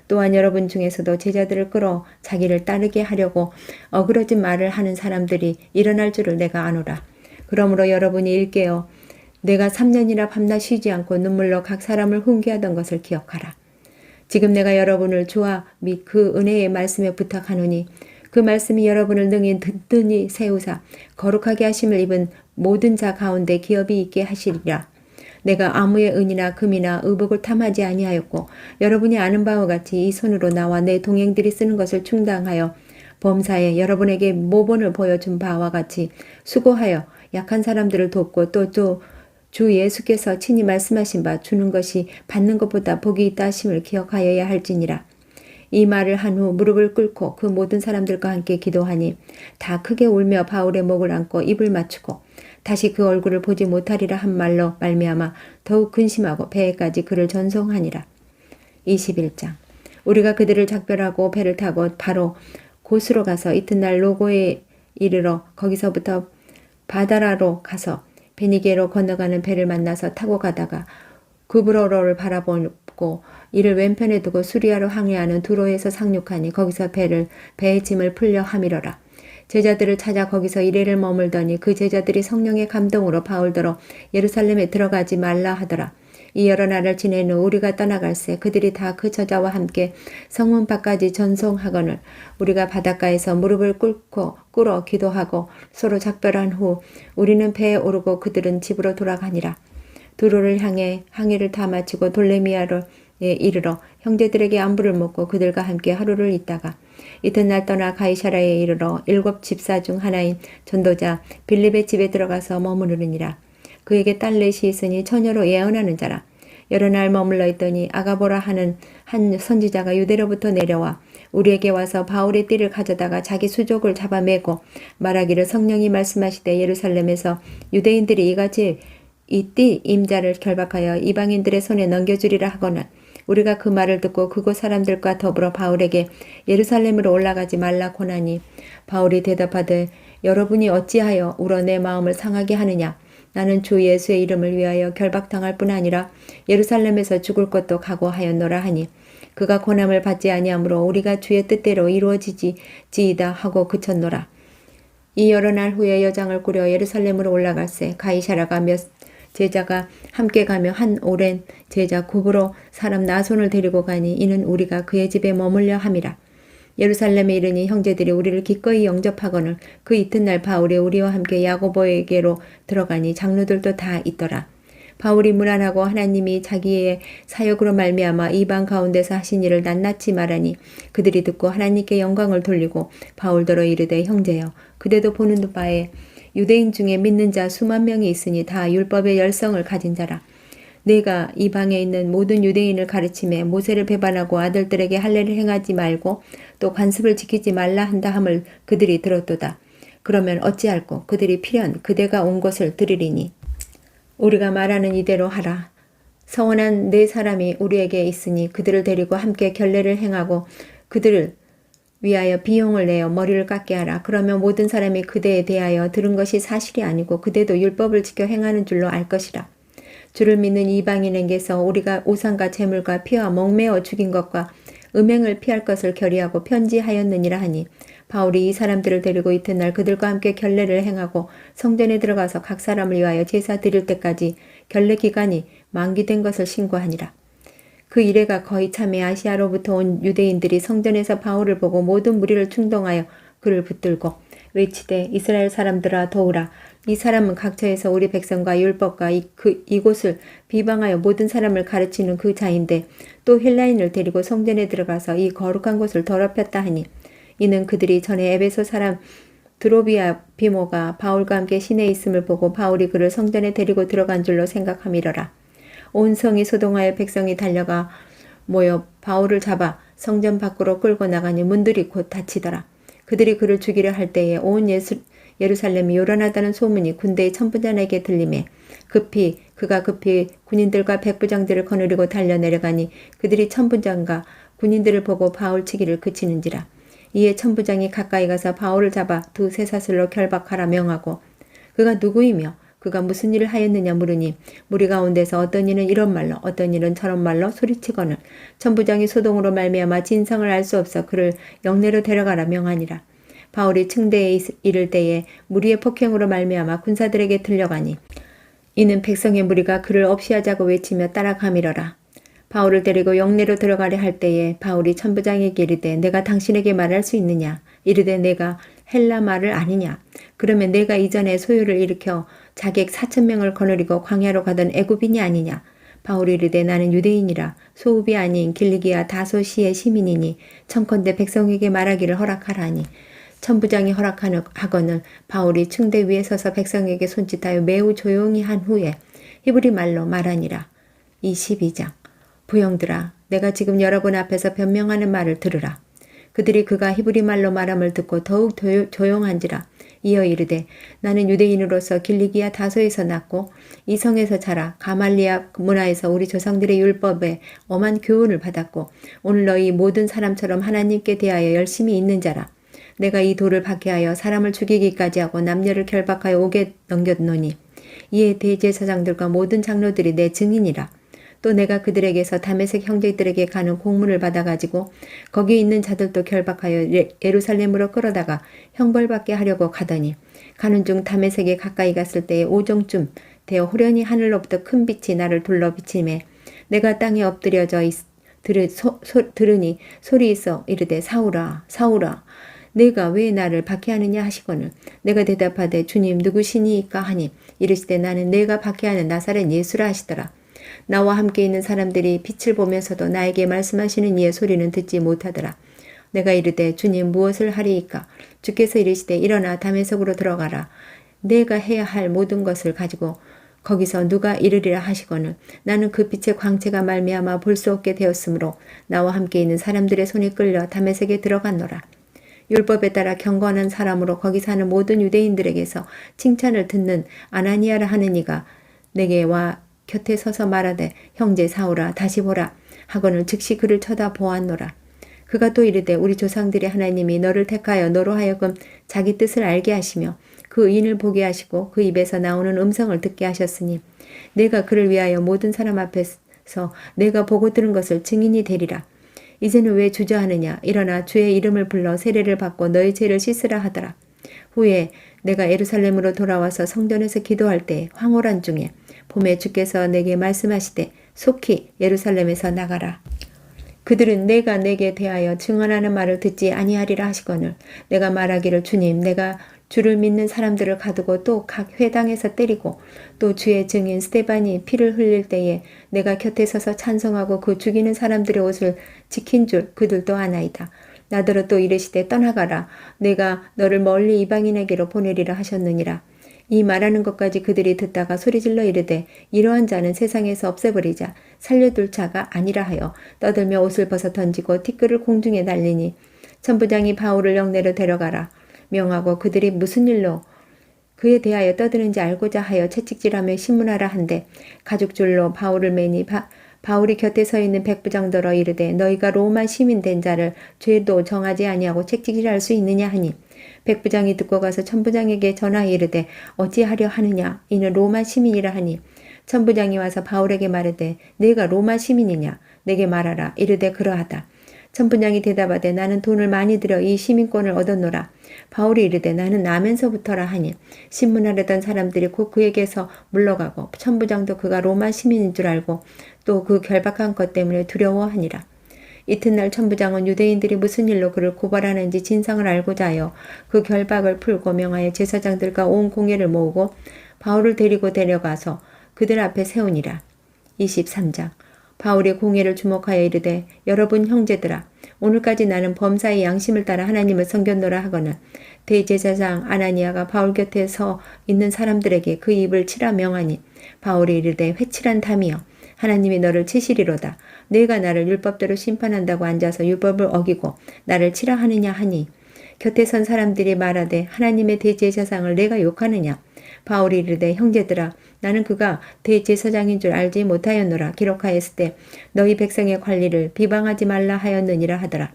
또한 여러분 중에서도 제자들을 끌어 자기를 따르게 하려고 어그러진 말을 하는 사람들이 일어날 줄을 내가 아노라. 그러므로 여러분이 일깨어 내가 3년이나 밤낮 쉬지 않고 눈물로 각 사람을 훈계하던 것을 기억하라. 지금 내가 여러분을 주와 및 그 은혜의 말씀에 부탁하노니 그 말씀이 여러분을 능히 든든히 세우사 거룩하게 하심을 입은 모든 자 가운데 기업이 있게 하시리라. 내가 아무의 은이나 금이나 의복을 탐하지 아니하였고 여러분이 아는 바와 같이 이 손으로 나와 내 동행들이 쓰는 것을 충당하여 범사에 여러분에게 모본을 보여준 바와 같이 수고하여 약한 사람들을 돕고 또 주 예수께서 친히 말씀하신 바 주는 것이 받는 것보다 복이 있다 하심을 기억하여야 할지니라. 이 말을 한 후 무릎을 꿇고 그 모든 사람들과 함께 기도하니 다 크게 울며 바울의 목을 안고 입을 맞추고 다시 그 얼굴을 보지 못하리라 한 말로 말미암아 더욱 근심하고 배에까지 그를 전송하니라. 21장. 우리가 그들을 작별하고 배를 타고 바로 곳으로 가서 이튿날 로고에 이르러 거기서부터 바다라로 가서 베니게로 건너가는 배를 만나서 타고 가다가 구브로로를 바라보고 이를 왼편에 두고 수리아로 항해하는 두로에서 상륙하니 거기서 배의 짐을 풀려 함이러라. 제자들을 찾아 거기서 이래를 머물더니 그 제자들이 성령의 감동으로 바울더러 예루살렘에 들어가지 말라 하더라. 이 여러 날을 지낸 후 우리가 떠나갈새 그들이 다 그 저자와 함께 성문 밖까지 전송하거늘 우리가 바닷가에서 무릎을 꿇어 기도하고 서로 작별한 후 우리는 배에 오르고 그들은 집으로 돌아가니라. 두로를 향해 항해를 다 마치고 돌레미아로 이르러 형제들에게 안부를 묻고 그들과 함께 하루를 있다가 이튿날 떠나 가이사라에 이르러 7 집사 중 하나인 전도자 빌립의 집에 들어가서 머무르니라. 그에게 딸넷이 있으니 처녀로 예언하는 자라. 여러 날 머물러 있더니 아가보라 하는 한 선지자가 유대로부터 내려와 우리에게 와서 바울의 띠를 가져다가 자기 수족을 잡아매고 말하기를 성령이 말씀하시되 예루살렘에서 유대인들이 이같이 이 띠 임자를 결박하여 이방인들의 손에 넘겨주리라 하거늘 우리가 그 말을 듣고 그곳 사람들과 더불어 바울에게 예루살렘으로 올라가지 말라 고나니 바울이 대답하되 여러분이 어찌하여 울어 내 마음을 상하게 하느냐. 나는 주 예수의 이름을 위하여 결박당할 뿐 아니라 예루살렘에서 죽을 것도 각오하였노라 하니 그가 고난을 받지 아니하므로 우리가 주의 뜻대로 이루어지지이다 하고 그쳤노라. 이 여러 날 후에 여장을 꾸려 예루살렘으로 올라갈새 가이사라가 몇 제자가 함께 가며 한 오랜 제자 구브로 사람 나손을 데리고 가니 이는 우리가 그의 집에 머물려 함이라. 예루살렘에 이르니 형제들이 우리를 기꺼이 영접하거늘 그 이튿날 바울이 우리와 함께 야고보에게로 들어가니 장로들도 다 있더라. 바울이 무난하고 하나님이 자기의 사역으로 말미암아 이방 가운데서 하신 일을 낱낱이 말하니 그들이 듣고 하나님께 영광을 돌리고 바울더러 이르되 형제여 그대도 보는 바에 유대인 중에 믿는 자 수만 명이 있으니 다 율법의 열성을 가진 자라. 내가 이방에 있는 모든 유대인을 가르치매 모세를 배반하고 아들들에게 할례를 행하지 말고 또 관습을 지키지 말라 한다 함을 그들이 들었도다. 그러면 어찌할꼬 그들이 필연 그대가 온 것을 들으리니 우리가 말하는 이대로 하라. 서원한 4사람이 우리에게 있으니 그들을 데리고 함께 결례를 행하고 그들을 위하여 비용을 내어 머리를 깎게 하라. 그러면 모든 사람이 그대에 대하여 들은 것이 사실이 아니고 그대도 율법을 지켜 행하는 줄로 알 것이라. 주를 믿는 이방인에게서 우리가 우상과 재물과 피와 목매어 죽인 것과 음행을 피할 것을 결의하고 편지하였느니라 하니 바울이 이 사람들을 데리고 이튿날 그들과 함께 결례를 행하고 성전에 들어가서 각 사람을 위하여 제사 드릴 때까지 결례 기간이 만기된 것을 신고하니라. 그 이래가 거의 참에 아시아로부터 온 유대인들이 성전에서 바울을 보고 모든 무리를 충동하여 그를 붙들고 외치되 이스라엘 사람들아 도우라. 이 사람은 각처에서 우리 백성과 율법과 이곳을 비방하여 모든 사람을 가르치는 그 자인데 또 헬라인을 데리고 성전에 들어가서 이 거룩한 곳을 더럽혔다 하니 이는 그들이 전에 에베소 사람 드로비아 비모가 바울과 함께 시내에 있음을 보고 바울이 그를 성전에 데리고 들어간 줄로 생각함이러라. 온 성이 소동하여 백성이 달려가 모여 바울을 잡아 성전 밖으로 끌고 나가니 문들이 곧 닫히더라. 그들이 그를 죽이려 할 때에 온 예루살렘이 요란하다는 소문이 군대의 천부장에게 들리매 그가 급히 군인들과 백부장들을 거느리고 달려 내려가니 그들이 천부장과 군인들을 보고 바울 치기를 그치는지라. 이에 천부장이 가까이 가서 바울을 잡아 2 쇠사슬로 결박하라 명하고 그가 누구이며 그가 무슨 일을 하였느냐 물으니 무리 가운데서 어떤 이는 이런 말로 어떤 이는 저런 말로 소리치거늘 천부장이 소동으로 말미암아 진상을 알 수 없어 그를 영내로 데려가라 명하니라. 바울이 층대에 이를 때에 무리의 폭행으로 말미암아 군사들에게 들려가니 이는 백성의 무리가 그를 없이하자고 외치며 따라가미러라. 바울을 데리고 영내로 들어가려 할 때에 바울이 천부장에게 이르되 내가 당신에게 말할 수 있느냐. 이르되 내가 헬라 말을 아니냐. 그러면 내가 이전에 소요를 일으켜 자객 4,000명을 거느리고 광야로 가던 애굽인이 아니냐. 바울이 이르되 나는 유대인이라 소읍이 아닌 길리기아 다소시의 시민이니 청컨대 백성에게 말하기를 허락하라니. 천부장이 허락하거늘 바울이 층대 위에 서서 백성에게 손짓하여 매우 조용히 한 후에 히브리 말로 말하니라. 22장. 부형들아 내가 지금 여러분 앞에서 변명하는 말을 들으라. 그들이 그가 히브리 말로 말함을 듣고 더욱 조용한지라. 이어 이르되 나는 유대인으로서 길리기아 다소에서 났고 이 성에서 자라 가말리아 문화에서 우리 조상들의 율법에 엄한 교훈을 받았고 오늘 너희 모든 사람처럼 하나님께 대하여 열심히 있는 자라. 내가 이 돌을 박해하여 사람을 죽이기까지 하고 남녀를 결박하여 옥에 넘겼노니 이에 대제사장들과 모든 장로들이 내 증인이라. 또 내가 그들에게서 다메섹 형제들에게 가는 공문을 받아가지고 거기 있는 자들도 결박하여 예루살렘으로 끌어다가 형벌받게 하려고 가더니 가는 중 다메섹에 가까이 갔을 때에 오정쯤 되어 호련히 하늘로부터 큰 빛이 나를 둘러 비치매 내가 땅에 엎드려져 들으니 소리 있어 이르되 사울아 사울아 내가 왜 나를 박해하느냐 하시거늘 내가 대답하되 주님 누구시니이까 하니 이르시되 나는 내가 박해하는 나사렛 예수라 하시더라. 나와 함께 있는 사람들이 빛을 보면서도 나에게 말씀하시는 이의 소리는 듣지 못하더라. 내가 이르되 주님 무엇을 하리이까? 주께서 이르시되 일어나 다메섹으로 들어가라. 내가 해야 할 모든 것을 가지고 거기서 누가 이르리라 하시거늘 나는 그 빛의 광채가 말미암아 볼 수 없게 되었으므로 나와 함께 있는 사람들의 손이 끌려 다메섹에 들어갔노라. 율법에 따라 경건한 사람으로 거기 사는 모든 유대인들에게서 칭찬을 듣는 아나니아라 하는 이가 내게 와 곁에 서서 말하되 형제 사울아 다시 보라 하거늘 즉시 그를 쳐다보았노라. 그가 또 이르되 우리 조상들이 하나님이 너를 택하여 너로 하여금 자기 뜻을 알게 하시며 그 의인을 보게 하시고 그 입에서 나오는 음성을 듣게 하셨으니 내가 그를 위하여 모든 사람 앞에서 내가 보고 들은 것을 증인이 되리라. 이제는 왜 주저하느냐 일어나 주의 이름을 불러 세례를 받고 너의 죄를 씻으라 하더라. 후에 내가 예루살렘으로 돌아와서 성전에서 기도할 때 황홀한 중에 봄에 주께서 내게 말씀하시되 속히 예루살렘에서 나가라. 그들은 내가 내게 대하여 증언하는 말을 듣지 아니하리라 하시거늘 내가 말하기를 주님 내가 주를 믿는 사람들을 가두고 또 각 회당에서 때리고 또 주의 증인 스데반이 피를 흘릴 때에 내가 곁에 서서 찬송하고 그 죽이는 사람들의 옷을 지킨 줄 그들도 아나이다. 나더러 또 이르시되 떠나가라. 내가 너를 멀리 이방인에게로 보내리라 하셨느니라. 이 말하는 것까지 그들이 듣다가 소리질러 이르되 이러한 자는 세상에서 없애버리자 살려둘 자가 아니라 하여 떠들며 옷을 벗어 던지고 티끌을 공중에 날리니 천부장이 바울을 영내로 데려가라 명하고 그들이 무슨 일로 그에 대하여 떠드는지 알고자 하여 채찍질하며 신문하라 한데 가죽줄로 바울을 매니 바울이 곁에 서 있는 백부장더러 이르되 너희가 로마 시민 된 자를 죄도 정하지 아니하고 채찍질할 수 있느냐 하니 백부장이 듣고 가서 천부장에게 전하여 이르되 어찌하려 하느냐 이는 로마 시민이라 하니 천부장이 와서 바울에게 말하되 네가 로마 시민이냐 내게 말하라 이르되 그러하다. 천부장이 대답하되 나는 돈을 많이 들여 이 시민권을 얻었노라. 바울이 이르되 나는 나면서부터라 하니 신문하려던 사람들이 곧 그에게서 물러가고 천부장도 그가 로마 시민인 줄 알고 또 그 결박한 것 때문에 두려워하니라. 이튿날 천부장은 유대인들이 무슨 일로 그를 고발하는지 진상을 알고자 하여 그 결박을 풀고 명하여 제사장들과 온 공회를 모으고 바울을 데리고 데려가서 그들 앞에 세우니라. 23장 바울이 공회를 주목하여 이르되 여러분 형제들아 오늘까지 나는 범사의 양심을 따라 하나님을 섬겼노라 하거늘 대제사장 아나니아가 바울 곁에 서 있는 사람들에게 그 입을 치라 명하니 바울이 이르되 회칠한 담이여 하나님이 너를 치시리로다. 내가 나를 율법대로 심판한다고 앉아서 율법을 어기고 나를 치라 하느냐 하니 곁에 선 사람들이 말하되 하나님의 대제사장을 내가 욕하느냐. 바울이 이르되 형제들아 나는 그가 대제사장인 줄 알지 못하였노라. 기록하였을 때 너희 백성의 관리를 비방하지 말라 하였느니라 하더라.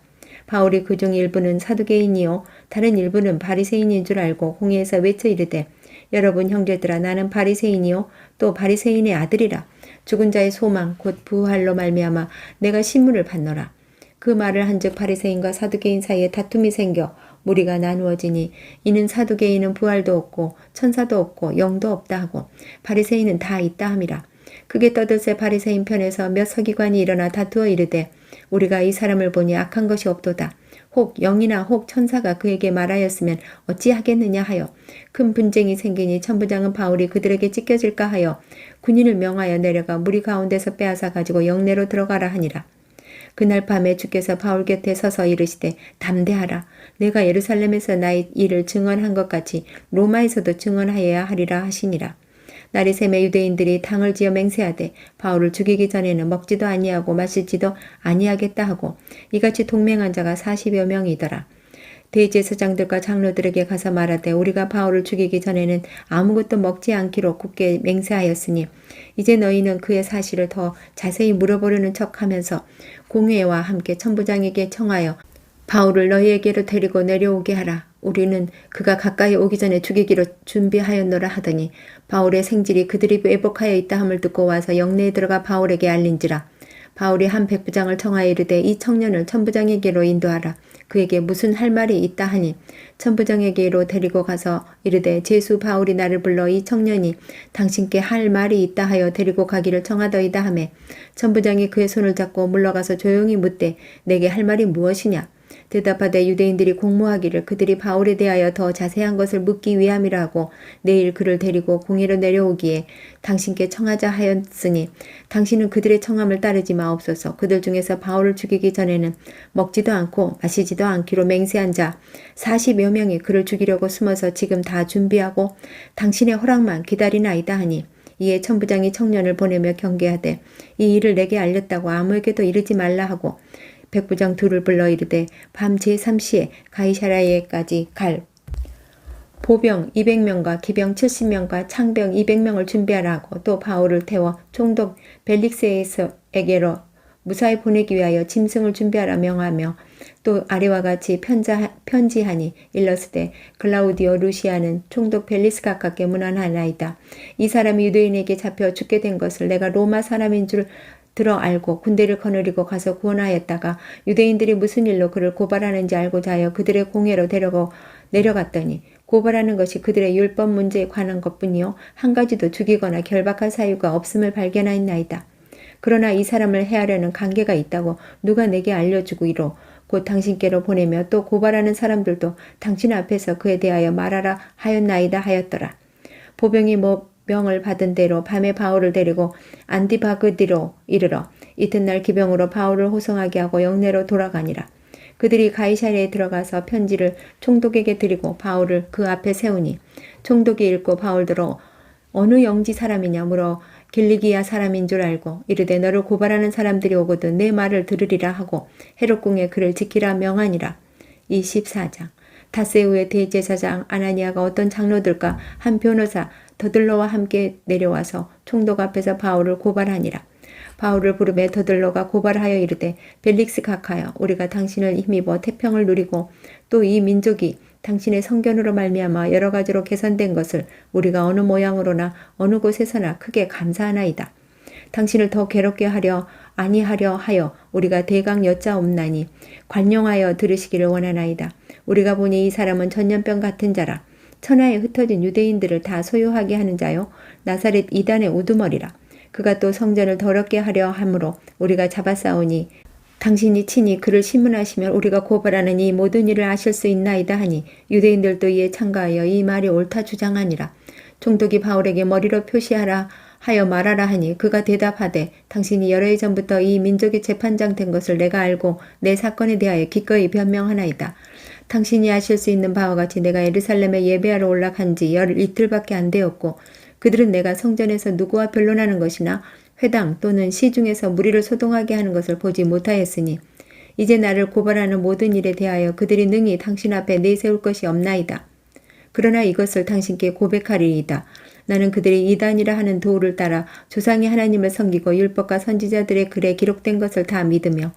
바울이 그중 일부는 사두개인이요 다른 일부는 바리새인인 줄 알고 공회에서 외쳐 이르되 여러분 형제들아 나는 바리새인이요 또 바리새인의 아들이라. 죽은 자의 소망 곧 부활로 말미암아 내가 신문을 받노라. 그 말을 한즉 바리새인과 사두개인 사이에 다툼이 생겨 무리가 나누어지니 이는 사두개인은 부활도 없고 천사도 없고 영도 없다 하고 바리새인은 다 있다 함이라. 크게 떠들새 바리새인 편에서 몇 서기관이 일어나 다투어 이르되 우리가 이 사람을 보니 악한 것이 없도다. 혹 영이나 혹 천사가 그에게 말하였으면 어찌하겠느냐 하여 큰 분쟁이 생기니 천부장은 바울이 그들에게 찢겨질까 하여 군인을 명하여 내려가 무리 가운데서 빼앗아 가지고 영내로 들어가라 하니라. 그날 밤에 주께서 바울 곁에 서서 이르시되 담대하라. 내가 예루살렘에서 나의 일을 증언한 것 같이 로마에서도 증언하여야 하리라 하시니라. 날이 새매 유대인들이 당을 지어 맹세하되 바울을 죽이기 전에는 먹지도 아니하고 마시지도 아니하겠다 하고 이같이 동맹한 자가 40여 명이더라. 대제사장들과 장로들에게 가서 말하되 우리가 바울을 죽이기 전에는 아무것도 먹지 않기로 굳게 맹세하였으니 이제 너희는 그의 사실을 더 자세히 물어보려는 척하면서 공회와 함께 천부장에게 청하여 바울을 너희에게로 데리고 내려오게 하라. 우리는 그가 가까이 오기 전에 죽이기로 준비하였노라 하더니 바울의 생질이 그들이 회복하여 있다 함을 듣고 와서 영내에 들어가 바울에게 알린지라. 바울이 한 백부장을 청하여 이르되 이 청년을 천부장에게로 인도하라. 그에게 무슨 할 말이 있다 하니 천부장에게로 데리고 가서 이르되 제수 바울이 나를 불러 이 청년이 당신께 할 말이 있다 하여 데리고 가기를 청하더이다 하매 천부장이 그의 손을 잡고 물러가서 조용히 묻되 내게 할 말이 무엇이냐. 대답하되 유대인들이 공모하기를 그들이 바울에 대하여 더 자세한 것을 묻기 위함이라 하고 내일 그를 데리고 공회로 내려오기에 당신께 청하자 하였으니 당신은 그들의 청함을 따르지 마옵소서. 그들 중에서 바울을 죽이기 전에는 먹지도 않고 마시지도 않기로 맹세한 자 40여 명이 그를 죽이려고 숨어서 지금 다 준비하고 당신의 허락만 기다리나이다 하니 이에 천부장이 청년을 보내며 경계하되 이 일을 내게 알렸다고 아무에게도 이르지 말라 하고 백부장 둘을 불러 이르되 밤 제3시에 가이사랴에까지 갈 보병 200명과 기병 70명과 창병 200명을 준비하라 하고 또 바울을 태워 총독 벨릭스에게로 무사히 보내기 위하여 짐승을 준비하라 명하며 또 아래와 같이 편지하니 일러스되 글라우디오 루시아는 총독 벨리스 가깝게 문안하나이다. 이 사람이 유대인에게 잡혀 죽게 된 것을 내가 로마 사람인 줄 들어 알고 군대를 거느리고 가서 구원하였다가 유대인들이 무슨 일로 그를 고발하는지 알고자 하여 그들의 공회로 내려갔더니 고발하는 것이 그들의 율법 문제에 관한 것뿐이요 한 가지도 죽이거나 결박할 사유가 없음을 발견하였나이다. 그러나 이 사람을 해하려는 관계가 있다고 누가 내게 알려주고 이로 곧 당신께로 보내며 또 고발하는 사람들도 당신 앞에서 그에 대하여 말하라 하였나이다 하였더라. 보병이 명을 받은 대로 밤에 바울을 데리고 안디바그디로 이르러 이튿날 기병으로 바울을 호송하게 하고 영내로 돌아가니라. 그들이 가이사랴에 들어가서 편지를 총독에게 드리고 바울을 그 앞에 세우니 총독이 읽고 바울들어 어느 영지 사람이냐 물어 길리기아 사람인 줄 알고 이르되 너를 고발하는 사람들이 오거든 내 말을 들으리라 하고 헤롯궁에 그를 지키라 명하니라. 24장 다세우의 대제사장 아나니아가 어떤 장로들과 한 변호사 더들로와 함께 내려와서 총독 앞에서 바울을 고발하니라. 바울을 부르매 더들로가 고발하여 이르되 벨릭스 각하여 우리가 당신을 힘입어 태평을 누리고 또 이 민족이 당신의 성견으로 말미암아 여러 가지로 개선된 것을 우리가 어느 모양으로나 어느 곳에서나 크게 감사하나이다. 당신을 더 괴롭게 하려 아니하려 하여 우리가 대강 여짜옵나니 관용하여 들으시기를 원하나이다. 우리가 보니 이 사람은 전염병 같은 자라. 천하에 흩어진 유대인들을 다 소유하게 하는 자요 나사렛 이단의 우두머리라. 그가 또 성전을 더럽게 하려 함으로 우리가 잡아싸우니 당신이 친히 그를 신문하시면 우리가 고발하는 이 모든 일을 아실 수 있나이다 하니 유대인들도 이에 참가하여 이 말이 옳다 주장하니라. 총독이 바울에게 머리로 표시하라 하여 말하라 하니 그가 대답하되 당신이 여러 해 전부터 이 민족의 재판장 된 것을 내가 알고 내 사건에 대하여 기꺼이 변명하나이다. 당신이 아실 수 있는 바와 같이 내가 예루살렘에 예배하러 올라간 지 열 이틀밖에 안 되었고 그들은 내가 성전에서 누구와 변론하는 것이나 회당 또는 시중에서 무리를 소동하게 하는 것을 보지 못하였으니 이제 나를 고발하는 모든 일에 대하여 그들이 능히 당신 앞에 내세울 것이 없나이다. 그러나 이것을 당신께 고백하리이다. 나는 그들이 이단이라 하는 도를 따라 조상이 하나님을 섬기고 율법과 선지자들의 글에 기록된 것을 다 믿으며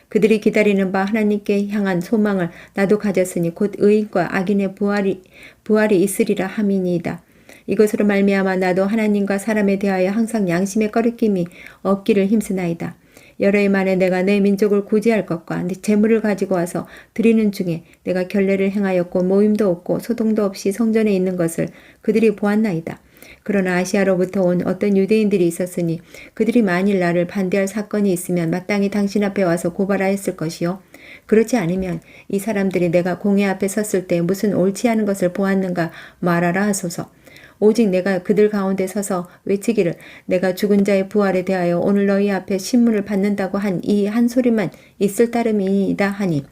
그들이 기다리는 바 하나님께 향한 소망을 나도 가졌으니 곧 의인과 악인의 부활이 있으리라 함이니이다. 이것으로 말미암아 나도 하나님과 사람에 대하여 항상 양심의 꺼리낌이 없기를 힘쓰나이다. 여러 해 만에 내가 내 민족을 구제할 것과 내 재물을 가지고 와서 드리는 중에 내가 결례를 행하였고 모임도 없고 소동도 없이 성전에 있는 것을 그들이 보았나이다. 그러나 아시아로부터 온 어떤 유대인들이 있었으니 그들이 만일 나를 반대할 사건이 있으면 마땅히 당신 앞에 와서 고발하였을 것이요. 그렇지 않으면 이 사람들이 내가 공회 앞에 섰을 때 무슨 옳지 않은 것을 보았는가 말하라 하소서. 오직 내가 그들 가운데 서서 외치기를 내가 죽은 자의 부활에 대하여 오늘 너희 앞에 신문을 받는다고 한 이 한 소리만 있을 따름이다 하니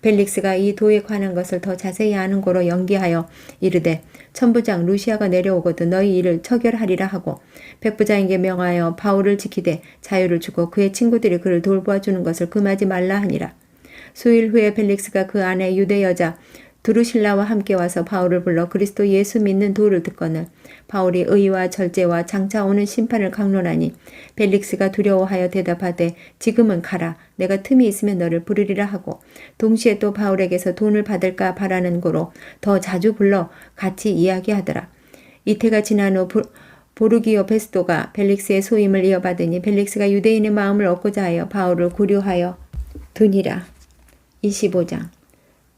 벨릭스가 이 도에 관한 것을 더 자세히 아는 고로 연기하여 이르되 천부장 루시아가 내려오거든 너희 이를 처결하리라 하고 백부장에게 명하여 바울을 지키되 자유를 주고 그의 친구들이 그를 돌보아주는 것을 금하지 말라 하니라. 수일 후에 벨릭스가 그 아내 유대 여자 두루실라와 함께 와서 바울을 불러 그리스도 예수 믿는 도를 듣거늘 바울이 의와 절제와 장차 오는 심판을 강론하니 벨릭스가 두려워하여 대답하되 지금은 가라 내가 틈이 있으면 너를 부르리라 하고 동시에 또 바울에게서 돈을 받을까 바라는 고로 더 자주 불러 같이 이야기하더라. 이태가 지난 후 보르기오 베스도가 벨릭스의 소임을 이어받으니 벨릭스가 유대인의 마음을 얻고자 하여 바울을 고려하여 두니라. 25장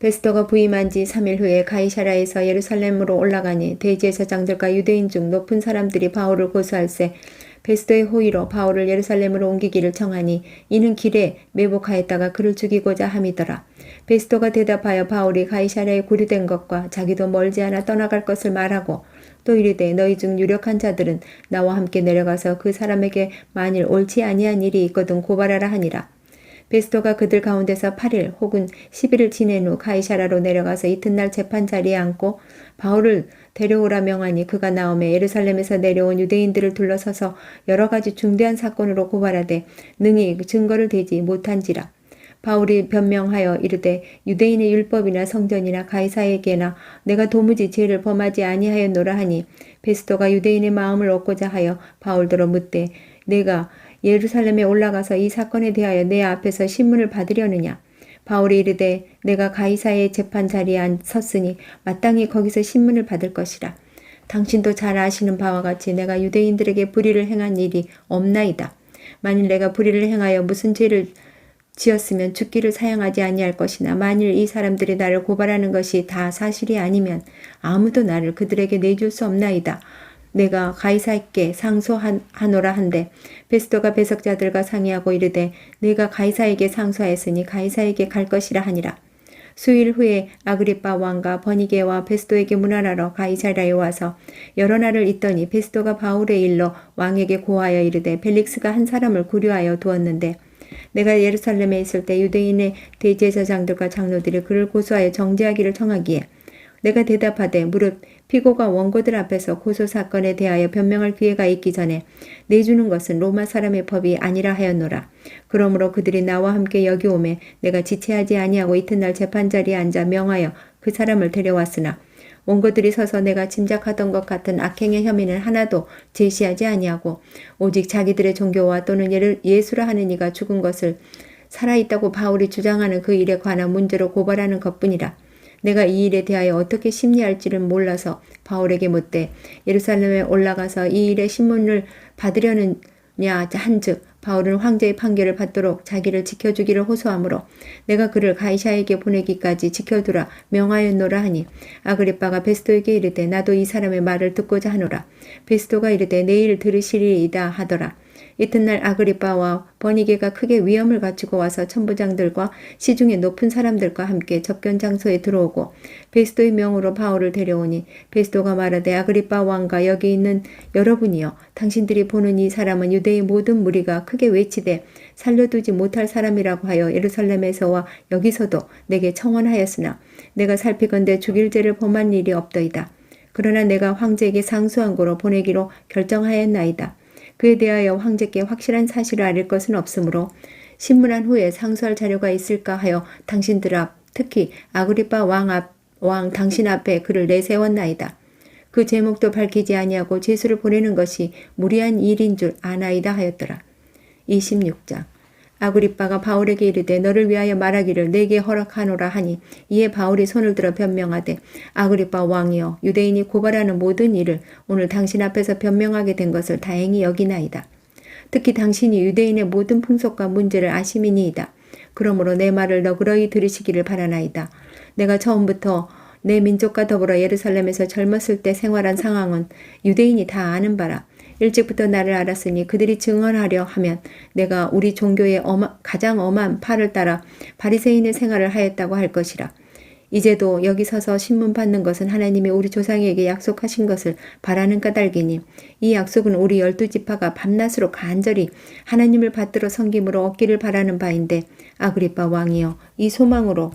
베스도가 부임한 지 3일 후에 가이사라에서 예루살렘으로 올라가니 대제사장들과 유대인 중 높은 사람들이 바울을 고소할세 베스도의 호의로 바울을 예루살렘으로 옮기기를 청하니 이는 길에 매복하였다가 그를 죽이고자 함이더라. 베스도가 대답하여 바울이 가이사라에 구류된 것과 자기도 멀지 않아 떠나갈 것을 말하고 또 이르되 너희 중 유력한 자들은 나와 함께 내려가서 그 사람에게 만일 옳지 아니한 일이 있거든 고발하라 하니라. 베스도가 그들 가운데서 8일 혹은 10일을 지낸 후 가이사라로 내려가서 이튿날 재판 자리에 앉고 바울을 데려오라 명하니 그가 나오매 예루살렘에서 내려온 유대인들을 둘러서서 여러 가지 중대한 사건으로 고발하되 능히 증거를 대지 못한지라. 바울이 변명하여 이르되 유대인의 율법이나 성전이나 가이사에게나 내가 도무지 죄를 범하지 아니하였노라 하니 베스도가 유대인의 마음을 얻고자 하여 바울더러 묻되 내가 예루살렘에 올라가서 이 사건에 대하여 내 앞에서 신문을 받으려느냐. 바울이 이르되 내가 가이사의 재판 자리에 섰으니 마땅히 거기서 신문을 받을 것이라. 당신도 잘 아시는 바와 같이 내가 유대인들에게 불의를 행한 일이 없나이다. 만일 내가 불의를 행하여 무슨 죄를 지었으면 죽기를 사양하지 아니할 것이나 만일 이 사람들이 나를 고발하는 것이 다 사실이 아니면 아무도 나를 그들에게 내줄 수 없나이다. 내가 가이사에게 상소하노라 한데 베스도가 배석자들과 상의하고 이르되 내가 가이사에게 상소하였으니 가이사에게 갈 것이라 하니라. 수일 후에 아그리빠 왕과 버니게와 베스도에게 문안하러 가이사라에 와서 여러 날을 있더니 베스도가 바울의 일로 왕에게 고하여 이르되 벨릭스가 한 사람을 구류하여 두었는데 내가 예루살렘에 있을 때 유대인의 대제사장들과 장로들이 그를 고소하여 정죄하기를 청하기에 내가 대답하되 무릇 피고가 원고들 앞에서 고소 사건에 대하여 변명할 기회가 있기 전에 내주는 것은 로마 사람의 법이 아니라 하였노라. 그러므로 그들이 나와 함께 여기 오매 내가 지체하지 아니하고 이튿날 재판 자리에 앉아 명하여 그 사람을 데려왔으나 원고들이 서서 내가 짐작하던 것 같은 악행의 혐의는 하나도 제시하지 아니하고 오직 자기들의 종교와 또는 예수라 하는 이가 죽은 것을 살아있다고 바울이 주장하는 그 일에 관한 문제로 고발하는 것뿐이라. 내가 이 일에 대하여 어떻게 심리할지를 몰라서 바울에게 묻되 예루살렘에 올라가서 이 일의 신문을 받으려느냐 한즉 바울은 황제의 판결을 받도록 자기를 지켜주기를 호소하므로 내가 그를 가이사에게 보내기까지 지켜두라 명하였노라 하니 아그리빠가 베스도에게 이르되 나도 이 사람의 말을 듣고자 하노라. 베스도가 이르되 내일 들으시리이다 하더라. 이튿날 아그리빠와 버니게가 크게 위험을 갖추고 와서 천부장들과 시중의 높은 사람들과 함께 접견 장소에 들어오고 베스도의 명으로 바울을 데려오니 베스도가 말하되 아그리빠 왕과 여기 있는 여러분이여 당신들이 보는 이 사람은 유대의 모든 무리가 크게 외치되 살려두지 못할 사람이라고 하여 예루살렘에서와 여기서도 내게 청원하였으나 내가 살피건대 죽일 죄를 범한 일이 없더이다. 그러나 내가 황제에게 상소한 고로 보내기로 결정하였나이다. 그에 대하여 황제께 확실한 사실을 알릴 것은 없으므로 신문한 후에 상소할 자료가 있을까 하여 당신들 앞 특히 아그리빠 왕 당신 앞에 그를 내세웠나이다. 그 제목도 밝히지 아니하고 제수를 보내는 것이 무리한 일인 줄 아나이다 하였더라. 26장 아그리빠가 바울에게 이르되 너를 위하여 말하기를 내게 허락하노라 하니 이에 바울이 손을 들어 변명하되 아그리빠 왕이여 유대인이 고발하는 모든 일을 오늘 당신 앞에서 변명하게 된 것을 다행히 여기나이다. 특히 당신이 유대인의 모든 풍속과 문제를 아심이니이다. 그러므로 내 말을 너그러이 들으시기를 바라나이다. 내가 처음부터 내 민족과 더불어 예루살렘에서 젊었을 때 생활한 상황은 유대인이 다 아는 바라. 일찍부터 나를 알았으니 그들이 증언하려 하면 내가 우리 종교의 가장 엄한 팔을 따라 바리새인의 생활을 하였다고 할 것이라. 이제도 여기 서서 신문 받는 것은 하나님이 우리 조상에게 약속하신 것을 바라는 까닭이니 이 약속은 우리 12지파가 밤낮으로 간절히 하나님을 받들어 섬김으로 얻기를 바라는 바인데 아그리빠 왕이여 이 소망으로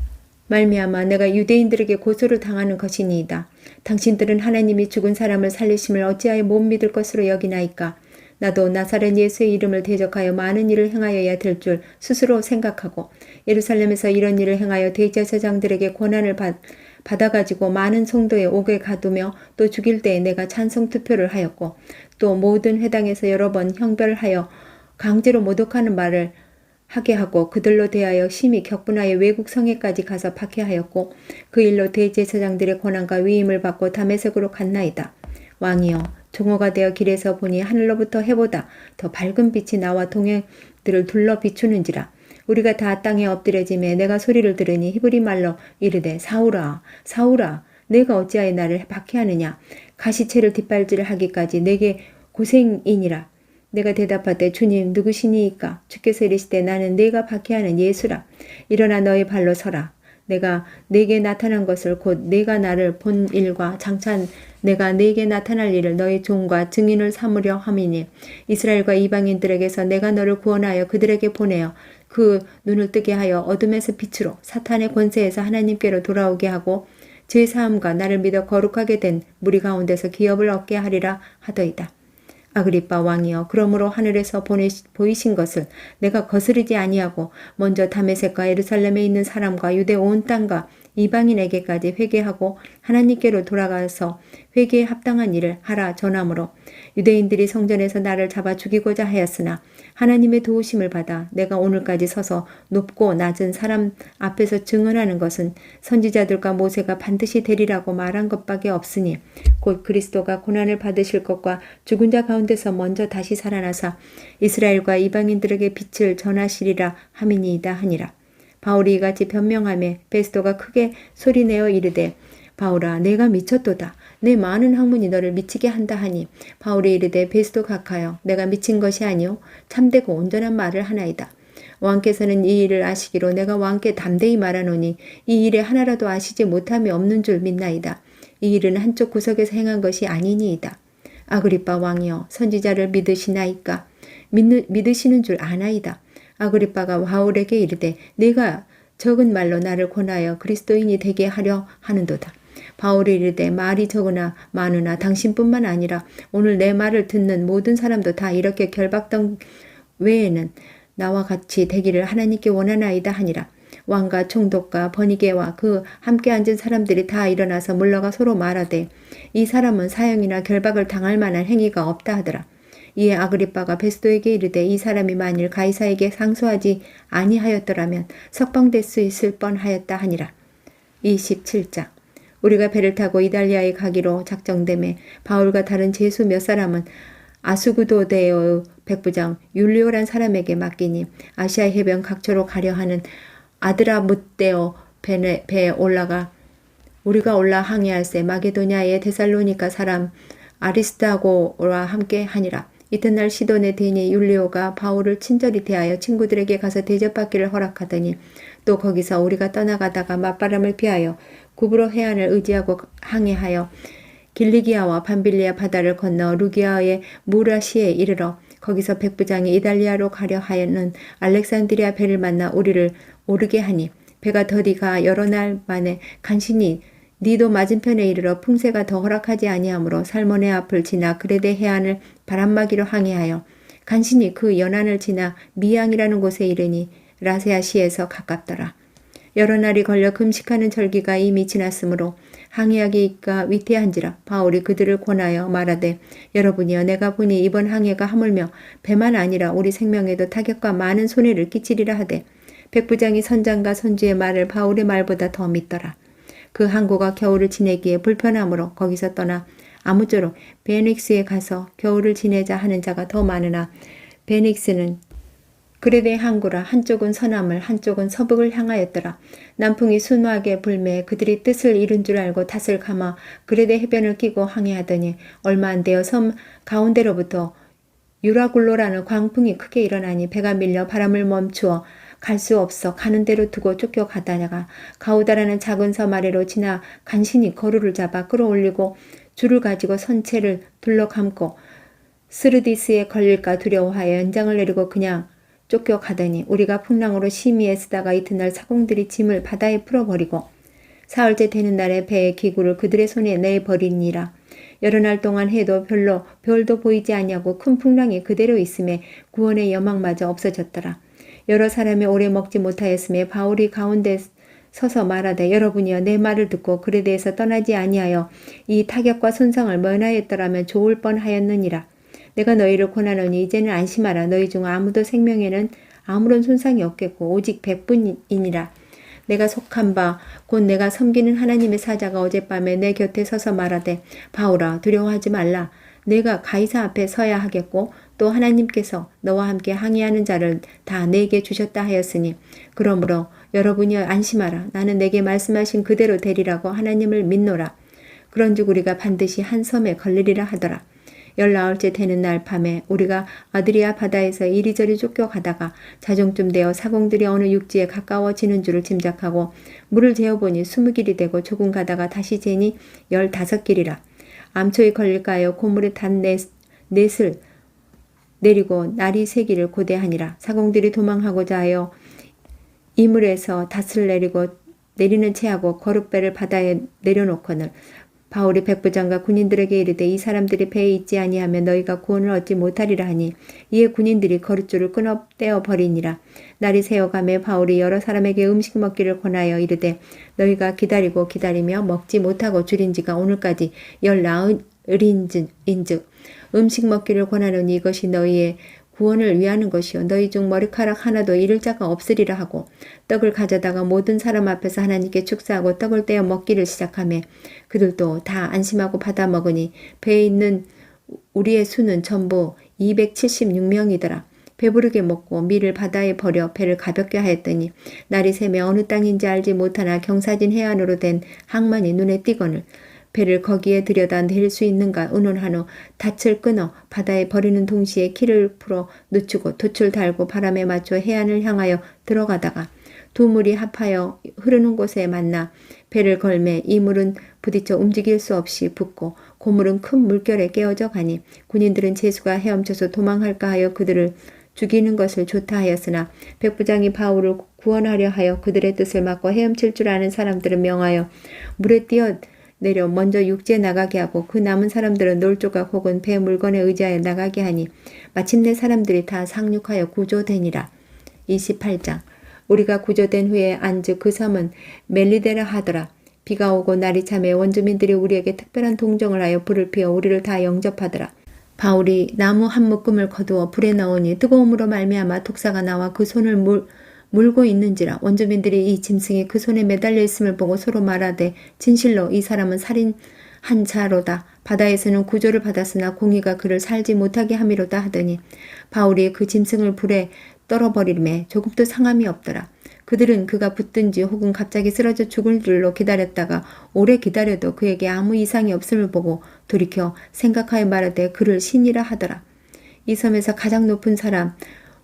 말미암아 내가 유대인들에게 고소를 당하는 것이니이다. 당신들은 하나님이 죽은 사람을 살리심을 어찌하여 못 믿을 것으로 여기나이까. 나도 나사렛 예수의 이름을 대적하여 많은 일을 행하여야 될 줄 스스로 생각하고 예루살렘에서 이런 일을 행하여 대제사장들에게 권한을 받아가지고 많은 성도의 옥에 가두며 또 죽일 때에 내가 찬성 투표를 하였고 또 모든 회당에서 여러 번 형별하여 강제로 모독하는 말을 하게 하고 그들로 대하여 심히 격분하여 외국 성에까지 가서 박해하였고 그 일로 대제사장들의 권한과 위임을 받고 다메섹으로 갔나이다. 왕이여 종호가 되어 길에서 보니 하늘로부터 해보다 더 밝은 빛이 나와 동행들을 둘러 비추는지라. 우리가 다 땅에 엎드려지매 내가 소리를 들으니 히브리 말로 이르되 사울아 사울아 내가 어찌하여 나를 박해하느냐. 가시채를 뒷발질을 하기까지 내게 고생이니라. 내가 대답하되 주님 누구시니이까. 주께서 이르시되 나는 내가 박해하는 예수라. 일어나 너의 발로 서라. 내가 네게 나타난 것을 곧 네가 나를 본 일과 장차 내가 네게 나타날 일을 너의 종과 증인을 삼으려 함이니 이스라엘과 이방인들에게서 내가 너를 구원하여 그들에게 보내어 그 눈을 뜨게 하여 어둠에서 빛으로 사탄의 권세에서 하나님께로 돌아오게 하고 죄사함과 나를 믿어 거룩하게 된 무리 가운데서 기업을 얻게 하리라 하더이다. 아그리빠 왕이여 그러므로 하늘에서 보이신 것을 내가 거스르지 아니하고 먼저 다메섹과 예루살렘에 있는 사람과 유대 온 땅과 이방인에게까지 회개하고 하나님께로 돌아가서 회개에 합당한 일을 하라 전함으로 유대인들이 성전에서 나를 잡아 죽이고자 하였으나 하나님의 도우심을 받아 내가 오늘까지 서서 높고 낮은 사람 앞에서 증언하는 것은 선지자들과 모세가 반드시 되리라고 말한 것밖에 없으니 곧 그리스도가 고난을 받으실 것과 죽은 자 가운데서 먼저 다시 살아나사 이스라엘과 이방인들에게 빛을 전하시리라 함이니이다 하니라. 바울이 이같이 변명하며 베스도가 크게 소리내어 이르되 바울아 내가 미쳤도다. 내 많은 학문이 너를 미치게 한다 하니 바울이 이르되 베스도 각하여 내가 미친 것이 아니오 참되고 온전한 말을 하나이다. 왕께서는 이 일을 아시기로 내가 왕께 담대히 말하노니 이 일에 하나라도 아시지 못함이 없는 줄 믿나이다. 이 일은 한쪽 구석에서 행한 것이 아니니이다. 아그리빠 왕이여 선지자를 믿으시나이까. 믿으시는 줄 아나이다. 아그리빠가 바울에게 이르되 네가 적은 말로 나를 권하여 그리스도인이 되게 하려 하는도다. 바울이 이르되 말이 적으나 많으나 당신뿐만 아니라 오늘 내 말을 듣는 모든 사람도 다 이렇게 결박당 외에는 나와 같이 되기를 하나님께 원하나이다 하니라. 왕과 총독과 버니게와 그 함께 앉은 사람들이 다 일어나서 물러가 서로 말하되 이 사람은 사형이나 결박을 당할 만한 행위가 없다 하더라. 이에 아그리빠가 베스도에게 이르되 이 사람이 만일 가이사에게 상소하지 아니하였더라면 석방될 수 있을 뻔하였다 하니라. 27장 우리가 배를 타고 이달리아에 가기로 작정되매 바울과 다른 제수 몇 사람은 아수구도대의 백부장 율리오란 사람에게 맡기니 아시아 해변 각처로 가려 하는 아드라무떼어 배에 올라가 우리가 올라 항해할새 마게도냐의 데살로니가 사람 아리스타고와 함께 하니라. 이튿날 시돈의 대니 율리오가 바울을 친절히 대하여 친구들에게 가서 대접받기를 허락하더니 또 거기서 우리가 떠나가다가 맞바람을 피하여 구브로 해안을 의지하고 항해하여 길리기아와 밤빌리아 바다를 건너 루기아의 무라시에 이르러 거기서 백부장이 이달리아로 가려 하여는 알렉산드리아 배를 만나 우리를 오르게 하니 배가 더디가 여러 날 만에 간신히 니도 맞은편에 이르러 풍세가 더 허락하지 아니하므로 살모네 앞을 지나 그레데 해안을 바람막이로 항해하여 간신히 그 연안을 지나 미양이라는 곳에 이르니 라세아시에서 가깝더라. 여러 날이 걸려 금식하는 절기가 이미 지났으므로 항해하기가 위태한지라 바울이 그들을 권하여 말하되 여러분이여 내가 보니 이번 항해가 하물며 배만 아니라 우리 생명에도 타격과 많은 손해를 끼치리라 하되 백부장이 선장과 선주의 말을 바울의 말보다 더 믿더라. 그 항구가 겨울을 지내기에 불편하므로 거기서 떠나 아무쪼록 베닉스에 가서 겨울을 지내자 하는 자가 더 많으나 베닉스는 그레데 항구라 한쪽은 서남을 한쪽은 서북을 향하였더라. 남풍이 순하게 불매 그들이 뜻을 이룬 줄 알고 탓을 감아 그레데 해변을 끼고 항해하더니 얼마 안 되어 섬 가운데로부터 유라굴로라는 광풍이 크게 일어나니 배가 밀려 바람을 멈추어 갈 수 없어 가는 대로 두고 쫓겨가다가 가우다라는 작은 섬 아래로 지나 간신히 거루를 잡아 끌어올리고 줄을 가지고 선체를 둘러감고 스르디스에 걸릴까 두려워하여 연장을 내리고 그냥 쫓겨가더니 우리가 풍랑으로 심히 애쓰다가 이튿날 사공들이 짐을 바다에 풀어버리고 사흘째 되는 날에 배의 기구를 그들의 손에 내버리니라. 여러 날 동안 해도 별도 보이지 아니하고 큰 풍랑이 그대로 있음에 구원의 여망마저 없어졌더라. 여러 사람이 오래 먹지 못하였음에 바울이 가운데 서서 말하되 여러분이여 내 말을 듣고 글에 대해서 떠나지 아니하여 이 타격과 손상을 면하였더라면 좋을 뻔하였느니라. 내가 너희를 권하노니 이제는 안심하라. 너희 중 아무도 생명에는 아무런 손상이 없겠고 오직 백분이니라. 내가 속한 바 곧 내가 섬기는 하나님의 사자가 어젯밤에 내 곁에 서서 말하되 바울아 두려워하지 말라. 내가 가이사 앞에 서야 하겠고 또 하나님께서 너와 함께 항의하는 자를 다 내게 주셨다 하였으니 그러므로 여러분이여 안심하라. 나는 내게 말씀하신 그대로 되리라고 하나님을 믿노라. 그런즉 우리가 반드시 한 섬에 걸리리라 하더라. 19일째 되는 날 밤에 우리가 아드리아 바다에서 이리저리 쫓겨가다가 자정쯤 되어 사공들이 어느 육지에 가까워지는 줄을 짐작하고 물을 재어보니 20길이 되고 조금 가다가 다시 재니 15길이라. 암초에 걸릴까 하여 고물에 단 넷을 내리고 날이 새기를 고대하니라. 사공들이 도망하고자 하여 이물에서 닷을 내리는 채하고 거룻배를 바다에 내려놓거늘 바울이 백부장과 군인들에게 이르되 이 사람들이 배에 있지 아니하면 너희가 구원을 얻지 못하리라 하니 이에 군인들이 거룻줄을 끊어 떼어 버리니라. 날이 새어가매 바울이 여러 사람에게 음식 먹기를 권하여 이르되 너희가 기다리며 먹지 못하고 줄인 지가 오늘까지 19일인즉 음식 먹기를 권하노니 이것이 너희의 구원을 위하는 것이요 너희 중 머리카락 하나도 잃을 자가 없으리라 하고 떡을 가져다가 모든 사람 앞에서 하나님께 축사하고 떡을 떼어 먹기를 시작하며 그들도 다 안심하고 받아 먹으니 배에 있는 우리의 수는 전부 276명이더라. 배부르게 먹고 밀을 바다에 버려 배를 가볍게 하였더니 날이 새며 어느 땅인지 알지 못하나 경사진 해안으로 된 항만이 눈에 띄거늘 배를 거기에 들여다 낼 수 있는가 의논한 후 닻을 끊어 바다에 버리는 동시에 키를 풀어 늦추고 돛을 달고 바람에 맞춰 해안을 향하여 들어가다가 두 물이 합하여 흐르는 곳에 만나 배를 걸매 이 물은 부딪혀 움직일 수 없이 붓고 고물은 큰 물결에 깨어져 가니 군인들은 제수가 헤엄쳐서 도망할까 하여 그들을 죽이는 것을 좋다 하였으나 백부장이 바울을 구원하려 하여 그들의 뜻을 막고 헤엄칠 줄 아는 사람들은 명하여 물에 뛰어 내려 먼저 육지에 나가게 하고 그 남은 사람들은 놀조각 혹은 배 물건에 의지하여 나가게 하니 마침내 사람들이 다 상륙하여 구조되니라. 28장 우리가 구조된 후에 안즉 그 섬은 멜리데라 하더라. 비가 오고 날이 참에 원주민들이 우리에게 특별한 동정을 하여 불을 피워 우리를 다 영접하더라. 바울이 나무 한 묶음을 거두어 불에 넣으니 뜨거움으로 말미암아 독사가 나와 그 손을 물고 있는지라. 원주민들이 이 짐승이 그 손에 매달려 있음을 보고 서로 말하되 진실로 이 사람은 살인한 자로다. 바다에서는 구조를 받았으나 공의가 그를 살지 못하게 함이로다 하더니 바울이 그 짐승을 불에 떨어버리매 조금도 상함이 없더라. 그들은 그가 붙든지 혹은 갑자기 쓰러져 죽을 줄로 기다렸다가 오래 기다려도 그에게 아무 이상이 없음을 보고 돌이켜 생각하여 말하되 그를 신이라 하더라. 이 섬에서 가장 높은 사람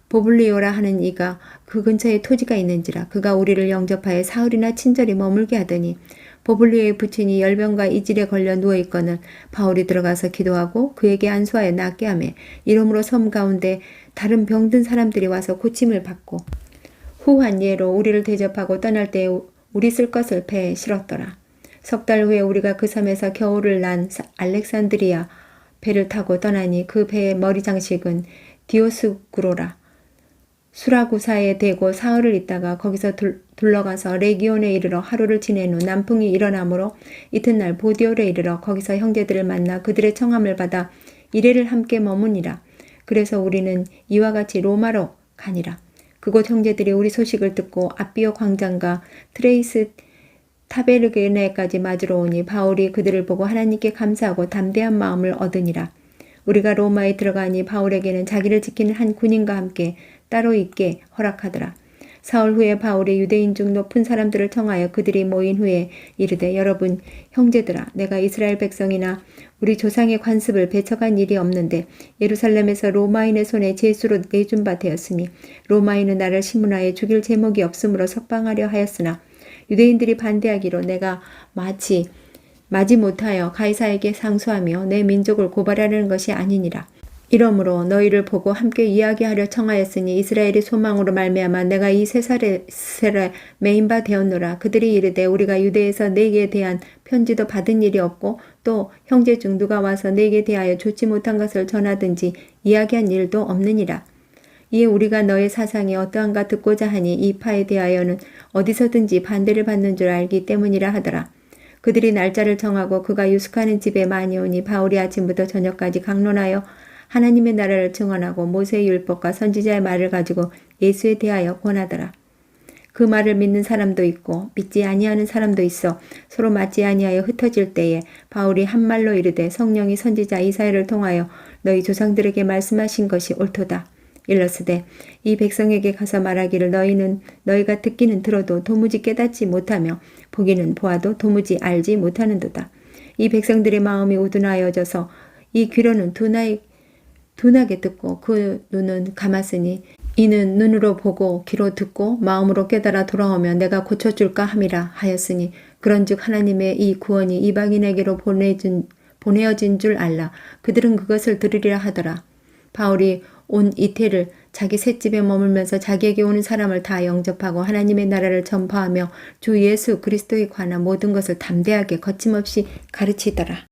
보블리오라 하는 이가 그 근처에 토지가 있는지라. 그가 우리를 영접하여 사흘이나 친절히 머물게 하더니 보블리오의 부친이 열병과 이질에 걸려 누워있거늘 바울이 들어가서 기도하고 그에게 안수하여 낫게 하며 이러므로 섬 가운데 다른 병든 사람들이 와서 고침을 받고 후한 예로 우리를 대접하고 떠날 때에 우리 쓸 것을 배에 실었더라. 석 달 후에 우리가 그 섬에서 겨울을 난 알렉산드리아 배를 타고 떠나니 그 배의 머리 장식은 디오스구로라. 수라구사에 대고 사흘을 있다가 거기서 둘러가서 레기온에 이르러 하루를 지낸 후 남풍이 일어나므로 이튿날 보디올에 이르러 거기서 형제들을 만나 그들의 청함을 받아 이래를 함께 머무니라. 그래서 우리는 이와 같이 로마로 가니라. 그곳 형제들이 우리 소식을 듣고 아비오 광장과 트레이스 타베르게네까지 맞으러 오니 바울이 그들을 보고 하나님께 감사하고 담대한 마음을 얻으니라. 우리가 로마에 들어가니 바울에게는 자기를 지키는 한 군인과 함께 따로 있게 허락하더라. 사흘 후에 바울이 유대인 중 높은 사람들을 청하여 그들이 모인 후에 이르되 여러분 형제들아 내가 이스라엘 백성이나 우리 조상의 관습을 배척한 일이 없는데 예루살렘에서 로마인의 손에 제수로 내준 바 되었으니 로마인은 나를 신문하여 죽일 제목이 없으므로 석방하려 하였으나 유대인들이 반대하기로 내가 마지 못하여 가이사에게 상소하며 내 민족을 고발하려는 것이 아니니라. 이러므로 너희를 보고 함께 이야기하려 청하였으니 이스라엘의 소망으로 말미암아 내가 이 세살에 메인 바 되었노라. 그들이 이르되 우리가 유대에서 네게 대한 편지도 받은 일이 없고 또 형제 중 누가 와서 네게 대하여 좋지 못한 것을 전하든지 이야기한 일도 없느니라. 이에 우리가 너의 사상이 어떠한가 듣고자 하니 이 파에 대하여는 어디서든지 반대를 받는 줄 알기 때문이라 하더라. 그들이 날짜를 정하고 그가 유숙하는 집에 많이 오니 바울이 아침부터 저녁까지 강론하여 하나님의 나라를 증언하고 모세의 율법과 선지자의 말을 가지고 예수에 대하여 권하더라. 그 말을 믿는 사람도 있고 믿지 아니하는 사람도 있어 서로 맞지 아니하여 흩어질 때에 바울이 한 말로 이르되 성령이 선지자 이사야를 통하여 너희 조상들에게 말씀하신 것이 옳도다. 일러스되 이 백성에게 가서 말하기를 너희는 너희가 듣기는 들어도 도무지 깨닫지 못하며 보기는 보아도 도무지 알지 못하는도다. 이 백성들의 마음이 우둔하여져서 이 귀로는 둔하게 듣고 그 눈은 감았으니 이는 눈으로 보고 귀로 듣고 마음으로 깨달아 돌아오면 내가 고쳐줄까 함이라 하였으니 그런즉 하나님의 이 구원이 이방인에게로 보내어진 줄 알라. 그들은 그것을 들으리라 하더라. 바울이 온 이태를 자기 셋집에 머물면서 자기에게 오는 사람을 다 영접하고 하나님의 나라를 전파하며 주 예수 그리스도에 관한 모든 것을 담대하게 거침없이 가르치더라.